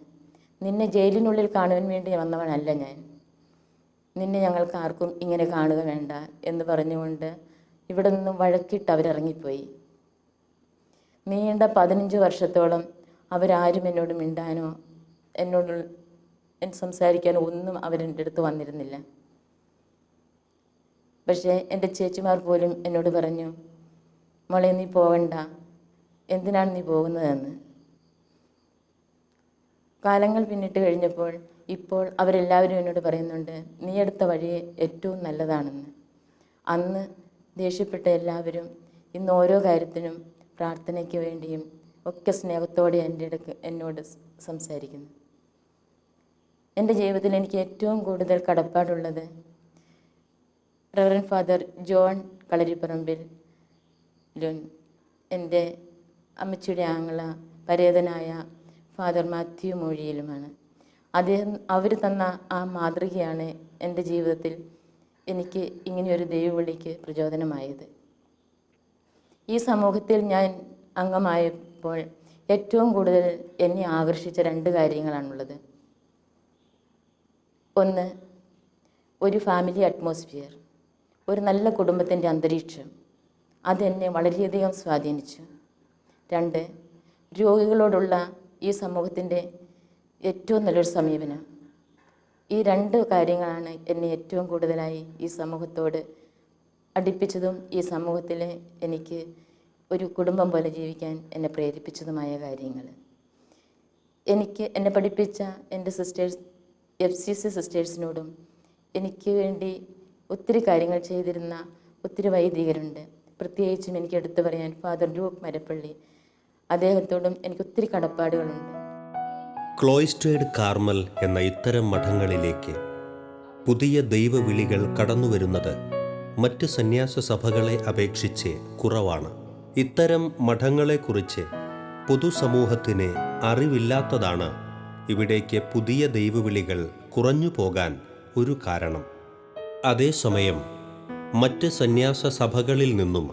നിന്നെ ജയിലിനുള്ളിൽ കാണുവാൻ വേണ്ടി വന്നവനല്ല ഞാൻ, നിന്നെ ഞങ്ങൾക്ക് ആർക്കും ഇങ്ങനെ കാണുക വേണ്ട എന്ന് പറഞ്ഞുകൊണ്ട് ഇവിടെ നിന്നും വഴക്കിട്ട് അവരിറങ്ങിപ്പോയി. നീണ്ട 15 വർഷത്തോളം അവരാരും എന്നോട് മിണ്ടാനോ എന്നോട് സംസാരിക്കാനോ ഒന്നും അവരെൻ്റെ അടുത്ത് വന്നിരുന്നില്ല. പക്ഷേ എൻ്റെ ചേച്ചിമാർ പോലും എന്നോട് പറഞ്ഞു, മോളെ നീ പോകണ്ട, എന്തിനാണ് നീ പോകുന്നതെന്ന്. കാലങ്ങൾ പിന്നിട്ട് കഴിഞ്ഞപ്പോൾ ഇപ്പോൾ അവരെല്ലാവരും എന്നോട് പറയുന്നുണ്ട്, നീ എടുത്ത വഴി ഏറ്റവും നല്ലതാണെന്ന്. അന്ന് ദേഷ്യപ്പെട്ട എല്ലാവരും ഇന്ന് ഓരോ കാര്യത്തിനും പ്രാർത്ഥനയ്ക്ക് വേണ്ടിയും ഒക്കെ സ്നേഹത്തോടെ എന്നോട് സംസാരിക്കുന്നു. എൻ്റെ ജീവിതത്തിൽ എനിക്ക് ഏറ്റവും കൂടുതൽ കടപ്പാടുള്ളത് റവറൻ ഫാദർ ജോൺ കളരിപ്പറമ്പിൽ, എൻ്റെ അമ്മച്ചിയുടെ ആങ്ങള പരേതനായ ഫാദർ മാത്യു മൊഴിയിലുമാണ്. അവർ തന്ന ആ മാതൃകയാണ് എൻ്റെ ജീവിതത്തിൽ എനിക്ക് ഇങ്ങനെയൊരു ദൈവവിളിക്ക് പ്രചോദനമായത്. ഈ സമൂഹത്തിൽ ഞാൻ അംഗമായപ്പോൾ ഏറ്റവും കൂടുതൽ എന്നെ ആകർഷിച്ച 2 കാര്യങ്ങളാണുള്ളത്. ഒന്ന്, ഒരു ഫാമിലി അറ്റ്മോസ്ഫിയർ, ഒരു നല്ല കുടുംബത്തിൻ്റെ അന്തരീക്ഷം, അതെന്നെ വളരെയധികം സ്വാധീനിച്ചു. 2, രോഗികളോടുള്ള ഈ സമൂഹത്തിൻ്റെ ഏറ്റവും നല്ലൊരു സമീപനം. ഈ 2 കാര്യങ്ങളാണ് എന്നെ ഏറ്റവും കൂടുതലായി ഈ സമൂഹത്തോട് അടുപ്പിച്ചതും ഈ സമൂഹത്തിൽ എനിക്ക് ഒരു കുടുംബം പോലെ ജീവിക്കാൻ എന്നെ പ്രേരിപ്പിച്ചതുമായ കാര്യങ്ങൾ. എന്നെ പഠിപ്പിച്ച എൻ്റെ സിസ്റ്റേഴ്സ്, FCC സിസ്റ്റേഴ്സിനോടും എനിക്ക് വേണ്ടി ഒത്തിരി കാര്യങ്ങൾ ചെയ്തിരുന്ന ഒത്തിരി വൈദികരുണ്ട്. പ്രത്യേകിച്ചും എനിക്ക് എടുത്തു പറയാൻ ഫാദർ ലൂക്ക് മരപ്പള്ളി, അദ്ദേഹത്തോടും എനിക്ക് ഒത്തിരി കടപ്പാടുകളുണ്ട്. ക്ലോയിസ്റ്റേഡ് കാർമൽ എന്ന ഇത്തരം മഠങ്ങളിലേക്ക് പുതിയ ദൈവവിളികൾ കടന്നുവരുന്നത് മറ്റ് സന്യാസ സഭകളെ അപേക്ഷിച്ച് കുറവാണ്. ഇത്തരം മഠങ്ങളെക്കുറിച്ച് പൊതുസമൂഹത്തിന് അറിവില്ലാത്തതാണ് ഇവിടേക്ക് പുതിയ ദൈവവിളികൾ കുറഞ്ഞു പോകാൻ ഒരു കാരണം. അതേസമയം മറ്റ് സന്യാസ സഭകളിൽ നിന്നും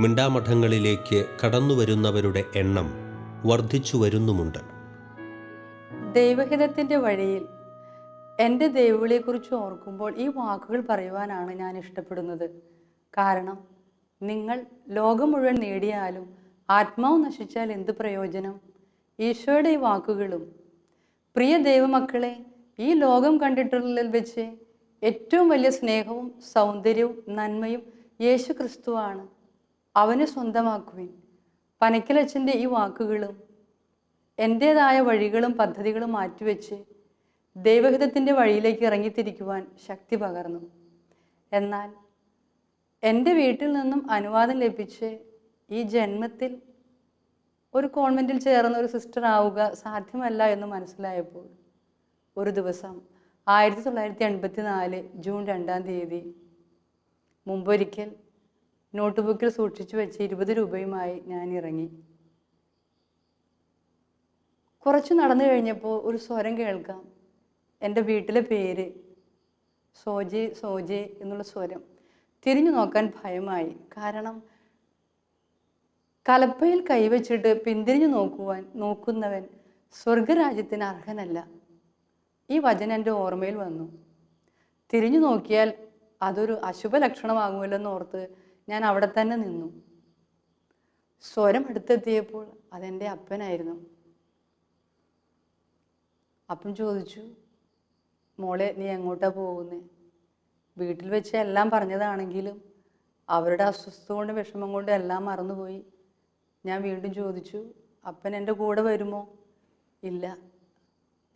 മിണ്ടാമഠങ്ങളിലേക്ക് കടന്നുവരുന്നവരുടെ എണ്ണം വർദ്ധിച്ചു വരുന്നുമുണ്ട്. ദൈവഹിതത്തിൻ്റെ വഴിയിൽ എൻ്റെ ദൈവവിളിയെക്കുറിച്ച് ഓർക്കുമ്പോൾ ഈ വാക്കുകൾ പറയുവാനാണ് ഞാൻ ഇഷ്ടപ്പെടുന്നത്. കാരണം നിങ്ങൾ ലോകം മുഴുവൻ നേടിയാലും ആത്മാവ് നശിച്ചാൽ എന്ത് പ്രയോജനം? ഈശോയുടെ ഈ വാക്കുകളും, പ്രിയ ദൈവമക്കളെ, ഈ ലോകം കണ്ടിട്ടുള്ളതിൽ വെച്ച് ഏറ്റവും വലിയ സ്നേഹവും സൗന്ദര്യവും നന്മയും യേശു ക്രിസ്തുവാണ്. അവനെ സ്വന്തമാക്കുവിൻ. പനക്കലച്ചൻ്റെ ഈ വാക്കുകളും എൻ്റേതായ വഴികളും പദ്ധതികളും മാറ്റിവെച്ച് ദൈവഹിതത്തിൻ്റെ വഴിയിലേക്ക് ഇറങ്ങിത്തിരിക്കുവാൻ ശക്തി പകർന്നു. എന്നാൽ എൻ്റെ വീട്ടിൽ നിന്നും അനുവാദം ലഭിച്ച് ഈ ജന്മത്തിൽ ഒരു കോൺവെൻറ്റിൽ ചേർന്ന ഒരു സിസ്റ്റർ ആവുക സാധ്യമല്ല എന്ന് മനസ്സിലായപ്പോൾ ഒരു ദിവസം 1984 ജൂൺ 2-ാം തീയതി മുമ്പൊരിക്കൽ നോട്ട് ബുക്കിൽ സൂക്ഷിച്ചു വെച്ച് 20 രൂപയുമായി ഞാൻ ഇറങ്ങി. കുറച്ച് നടന്നു കഴിഞ്ഞപ്പോൾ ഒരു സ്വരം കേൾക്കാം. എൻ്റെ വീട്ടിലെ പേര് സോജെ സോജെ എന്നുള്ള സ്വരം. തിരിഞ്ഞു നോക്കാൻ ഭയമായി. കാരണം കലപ്പയിൽ കൈവച്ചിട്ട് പിന്തിരിഞ്ഞു നോക്കുന്നവൻ സ്വർഗരാജ്യത്തിന് അർഹനല്ല. ഈ വചനം എൻ്റെ ഓർമ്മയിൽ വന്നു. തിരിഞ്ഞു നോക്കിയാൽ അതൊരു അശുഭ ലക്ഷണമാകുമല്ലോ എന്നോർത്ത് ഞാൻ അവിടെ തന്നെ നിന്നു. സ്വരം അടുത്തെത്തിയപ്പോൾ അതെൻ്റെ അപ്പനായിരുന്നു. അപ്പം ചോദിച്ചു, മോളെ നീ എങ്ങോട്ടാണ് പോകുന്നത്? വീട്ടിൽ വെച്ച് എല്ലാം പറഞ്ഞതാണെങ്കിലും അവരുടെ അസ്വസ്ഥത കൊണ്ട് വിഷമം കൊണ്ട് എല്ലാം മറന്നുപോയി. ഞാൻ വീണ്ടും ചോദിച്ചു, അപ്പൻ എൻ്റെ കൂടെ വരുമോ? ഇല്ല,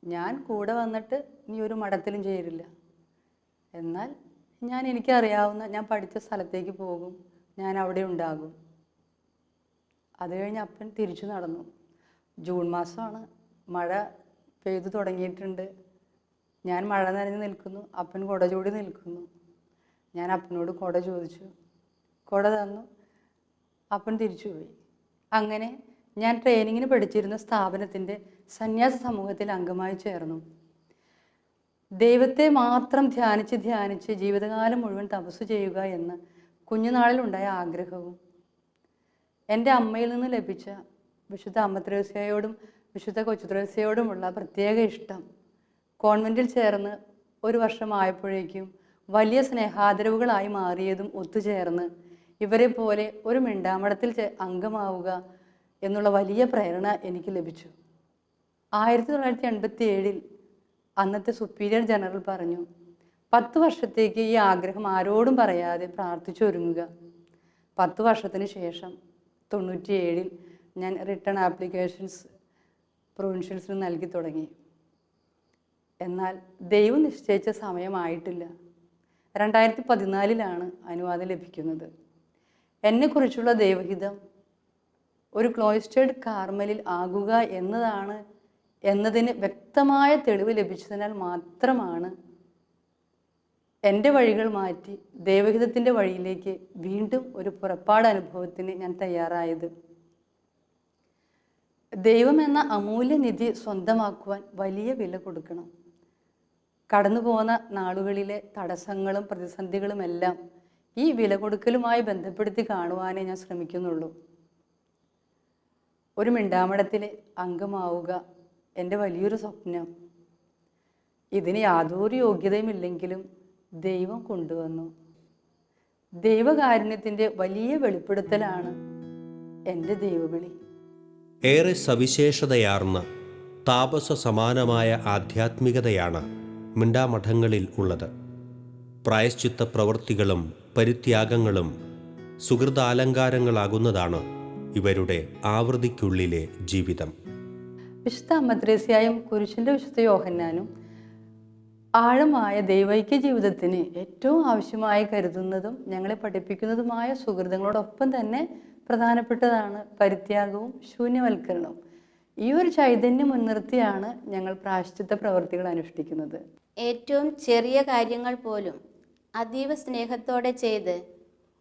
ഞാൻ കൂടെ വന്നിട്ട് നീ ഒരു മഠത്തിലും ചേരില്ല. എന്നാൽ എനിക്കറിയാവുന്ന ഞാൻ പഠിച്ച സ്ഥലത്തേക്ക് പോകും, ഞാൻ അവിടെ ഉണ്ടാകും. അത് കഴിഞ്ഞ് അപ്പൻ തിരിച്ചു നടന്നു. ജൂൺ മാസമാണ്, മഴ പെയ്തു തുടങ്ങിയിട്ടുണ്ട്. ഞാൻ മഴ നനഞ്ഞ് നിൽക്കുന്നു, അപ്പൻ കുട ചൂടി നിൽക്കുന്നു. ഞാൻ അപ്പനോട് കുട ചോദിച്ചു, കുട തന്നു. അപ്പൻ തിരിച്ചുപോയി. അങ്ങനെ ഞാൻ ട്രെയിനിങ്ങിന് പഠിച്ചിരുന്ന സ്ഥാപനത്തിൻ്റെ സന്യാസ സമൂഹത്തിൽ അംഗമായി ചേർന്നു. ദൈവത്തെ മാത്രം ധ്യാനിച്ച് ജീവിതകാലം മുഴുവൻ തപസ് ചെയ്യുക എന്ന് കുഞ്ഞുനാളിലുണ്ടായ ആഗ്രഹവും എൻ്റെ അമ്മയിൽ നിന്ന് ലഭിച്ച വിശുദ്ധ അമ്മ ത്രേസ്യയോടും വിശുദ്ധ കൊച്ചു ത്രേസ്യയോടുമുള്ള പ്രത്യേക ഇഷ്ടം കോൺവെൻറ്റിൽ ചേർന്ന് 1 വർഷമായപ്പോഴേക്കും വലിയ സ്നേഹാദരവുകളായി മാറിയതും ഒത്തുചേർന്ന് ഇവരെ പോലെ ഒരു മിണ്ടാമടത്തിൽ അംഗമാവുക എന്നുള്ള വലിയ പ്രേരണ എനിക്ക് ലഭിച്ചു. 1987 അന്നത്തെ സുപ്പീരിയർ ജനറൽ പറഞ്ഞു, 10 വർഷത്തേക്ക് ഈ ആഗ്രഹം ആരോടും പറയാതെ പ്രാർത്ഥിച്ചൊരുങ്ങുക. 10 വർഷത്തിന് ശേഷം 97 ഞാൻ റിട്ടേൺ ആപ്ലിക്കേഷൻസ് പ്രൊവിൻഷ്യൽസിന് നൽകി തുടങ്ങി. എന്നാൽ ദൈവം നിശ്ചയിച്ച സമയമായിട്ടില്ല. 2014 അനുവാദം ലഭിക്കുന്നത്. എന്നെക്കുറിച്ചുള്ള ദൈവഹിതം ഒരു ക്ലോയിസ്റ്റേർഡ് കാർമലിൽ ആകുക എന്നതിന് വ്യക്തമായ തെളിവ് ലഭിച്ചതിനാൽ മാത്രമാണ് എൻ്റെ വഴികൾ മാറ്റി ദൈവഹിതത്തിൻ്റെ വഴിയിലേക്ക് വീണ്ടും ഒരു പുറപ്പാട് അനുഭവത്തിന് ഞാൻ തയ്യാറായത്. ദൈവം എന്ന അമൂല്യ നിധി സ്വന്തമാക്കുവാൻ വലിയ വില കൊടുക്കണം. കടന്നു പോകുന്ന നാളുകളിലെ തടസ്സങ്ങളും പ്രതിസന്ധികളുമെല്ലാം ഈ വില കൊടുക്കലുമായി ബന്ധപ്പെടുത്തി കാണുവാനേ ഞാൻ ശ്രമിക്കുന്നുള്ളൂ. ഒരു മിണ്ടാമടത്തിലെ അംഗമാവുക എൻ്റെ വലിയൊരു സ്വപ്നം. ഇതിന് യാതൊരു യോഗ്യതയുമില്ലെങ്കിലും ദൈവം കൊണ്ടുവന്നു. ദൈവകാരുണ്യത്തിൻ്റെ വലിയ വെളിപ്പെടുത്തലാണ് എൻ്റെ ദൈവവിളി. ഏറെ സവിശേഷതയാർന്ന താപസ സമാനമായ ആധ്യാത്മികതയാണ് മിണ്ടാമഠങ്ങളിൽ ഉള്ളത്. പ്രായശ്ചിത്ത പ്രവൃത്തികളും പരിത്യാഗങ്ങളും സുഹൃതാലങ്കാരങ്ങളാകുന്നതാണ് ഇവരുടെ ആവൃത്തിക്കുള്ളിലെ ജീവിതം. വിശുദ്ധ അമ്മ ത്രേസ്യയും കുരിശിൻ്റെ വിശുദ്ധ യോഹന്നാനും ആഴമായ ദൈവൈക്യ ജീവിതത്തിന് ഏറ്റവും ആവശ്യമായി കരുതുന്നതും ഞങ്ങളെ പഠിപ്പിക്കുന്നതുമായ സുഹൃതങ്ങളോടൊപ്പം തന്നെ പ്രധാനപ്പെട്ടതാണ് പരിത്യാഗവും ശൂന്യവൽക്കരണവും. ഈ ഒരു ചൈതന്യം മുൻനിർത്തിയാണ് ഞങ്ങൾ പ്രായശ്ചിത്ത പ്രവൃത്തികൾ അനുഷ്ഠിക്കുന്നത്. ഏറ്റവും ചെറിയ കാര്യങ്ങൾ പോലും അതീവ സ്നേഹത്തോടെ ചെയ്ത്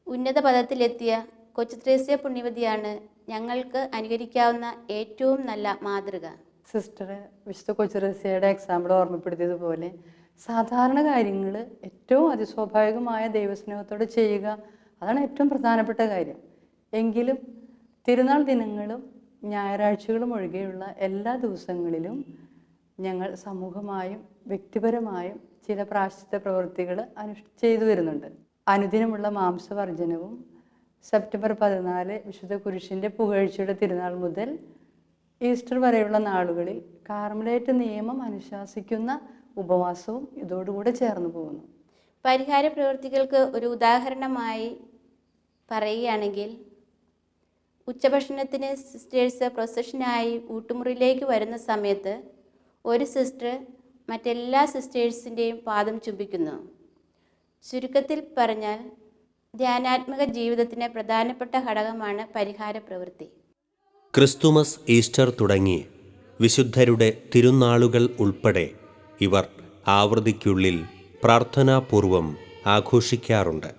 ഉന്നത പദത്തിലെത്തിയ കൊച്ചു ത്രേസ്യ പുണ്യവതിയാണ് ഞങ്ങൾക്ക് അനുകരിക്കാവുന്ന ഏറ്റവും നല്ല മാതൃക. സിസ്റ്റർ വിശുദ്ധ കൊച്ചു ത്രേസ്യയുടെ എക്സാമ്പിൾ ഓർമ്മപ്പെടുത്തിയതുപോലെ സാധാരണ കാര്യങ്ങൾ ഏറ്റവും അതിസ്വാഭാവികമായ ദൈവസ്നേഹത്തോടെ ചെയ്യുക, അതാണ് ഏറ്റവും പ്രധാനപ്പെട്ട കാര്യം. എങ്കിലും തിരുനാൾ ദിനങ്ങളും ഞായറാഴ്ചകളും ഒഴികെയുള്ള എല്ലാ ദിവസങ്ങളിലും ഞങ്ങൾ സമൂഹമായും വ്യക്തിപരമായും ചില പ്രായശ്ചിത്ത പ്രവൃത്തികൾ ചെയ്തു വരുന്നുണ്ട്. അനുദിനമുള്ള മാംസവർജനവും സെപ്റ്റംബർ 14 വിശുദ്ധ കുരിശിൻ്റെ പുകഴ്ചയുടെ തിരുനാൾ മുതൽ ഈസ്റ്റർ വരെയുള്ള നാളുകളിൽ കാർമലേറ്റ് നിയമം അനുശാസിക്കുന്ന ഉപവാസവും ഇതോടുകൂടെ ചേർന്ന് പോകുന്നു. പരിഹാര പ്രവൃത്തികൾക്ക് ഒരു ഉദാഹരണമായി പറയുകയാണെങ്കിൽ, ഉച്ചഭക്ഷണത്തിന് സിസ്റ്റേഴ്സ് പ്രൊസഷനായി ഊട്ടുമുറിയിലേക്ക് വരുന്ന സമയത്ത് ഒരു സിസ്റ്റർ മറ്റെല്ലാ സിസ്റ്റേഴ്സിൻ്റെയും പാദം ചുംബിക്കുന്നു. ചുരുക്കത്തിൽ പറഞ്ഞാൽ ധ്യാനാത്മക ജീവിതത്തിന് പ്രധാനപ്പെട്ട ഘടകമാണ് പരിഹാര പ്രവൃത്തി. ക്രിസ്തുമസ്, ഈസ്റ്റർ തുടങ്ങി വിശുദ്ധരുടെ തിരുനാളുകൾ ഉൾപ്പെടെ ഇവർ ആവൃത്തിക്കുള്ളിൽ പ്രാർത്ഥനാപൂർവം ആഘോഷിക്കാറുണ്ട്.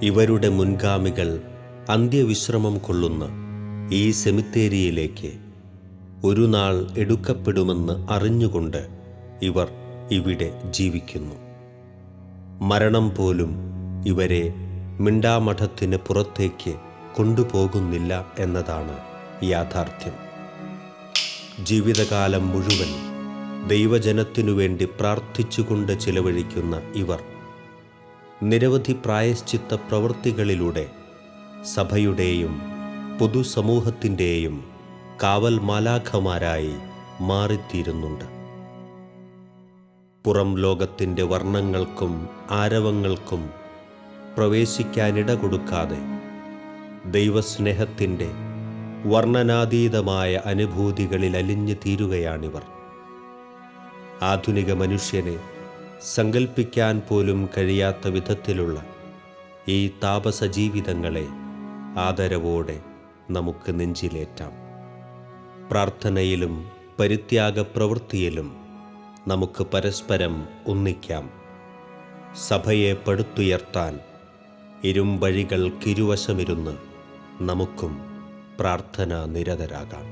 ഇവരുടെ മുൻഗാമികൾ അന്ത്യവിശ്രമം കൊള്ളുന്ന ഈ സെമിത്തേരിയിലേക്ക് ഒരു നാൾ എടുക്കപ്പെടുമെന്ന് അറിഞ്ഞുകൊണ്ട് ഇവർ ഇവിടെ ജീവിക്കുന്നു. മരണം പോലും ഇവരെ മിണ്ടാമഠത്തിന് പുറത്തേക്ക് കൊണ്ടുപോകുന്നില്ല എന്നതാണ് യാഥാർത്ഥ്യം. ജീവിതകാലം മുഴുവൻ ദൈവജനത്തിനു വേണ്ടി പ്രാർത്ഥിച്ചുകൊണ്ട് ചിലവഴിക്കുന്ന ഇവർ നിരവധി പ്രായശ്ചിത്ത പ്രവൃത്തികളിലൂടെ സഭയുടെയും പൊതുസമൂഹത്തിൻ്റെയും കാവൽ മാലാഖമാരായി മാറിത്തീരുന്നുണ്ട്. പുറം ലോകത്തിൻ്റെ വർണ്ണങ്ങൾക്കും ആരവങ്ങൾക്കും പ്രവേശിക്കാനിട കൊടുക്കാതെ ദൈവസ്നേഹത്തിൻ്റെ വർണ്ണനാതീതമായ അനുഭൂതികളിൽ അലിഞ്ഞു തീരുകയാണിവർ. ആധുനിക മനുഷ്യനെ സങ്കൽപ്പിക്കാൻ പോലും കഴിയാത്ത വിധത്തിലുള്ള ഈ താപസ ജീവിതങ്ങളെ ആദരവോടെ നമുക്ക് നെഞ്ചിലേറ്റാം. പ്രാർത്ഥനയിലും പരിത്യാഗ പ്രവൃത്തിയിലും നമുക്ക് പരസ്പരം ഒന്നിക്കാം. സഭയെ പടുത്തുയർത്താൻ ഇരുമ്പഴികൾക്കിരുവശമിരുന്ന് നമുക്കും പ്രാർത്ഥനാ നിരതരാകാം.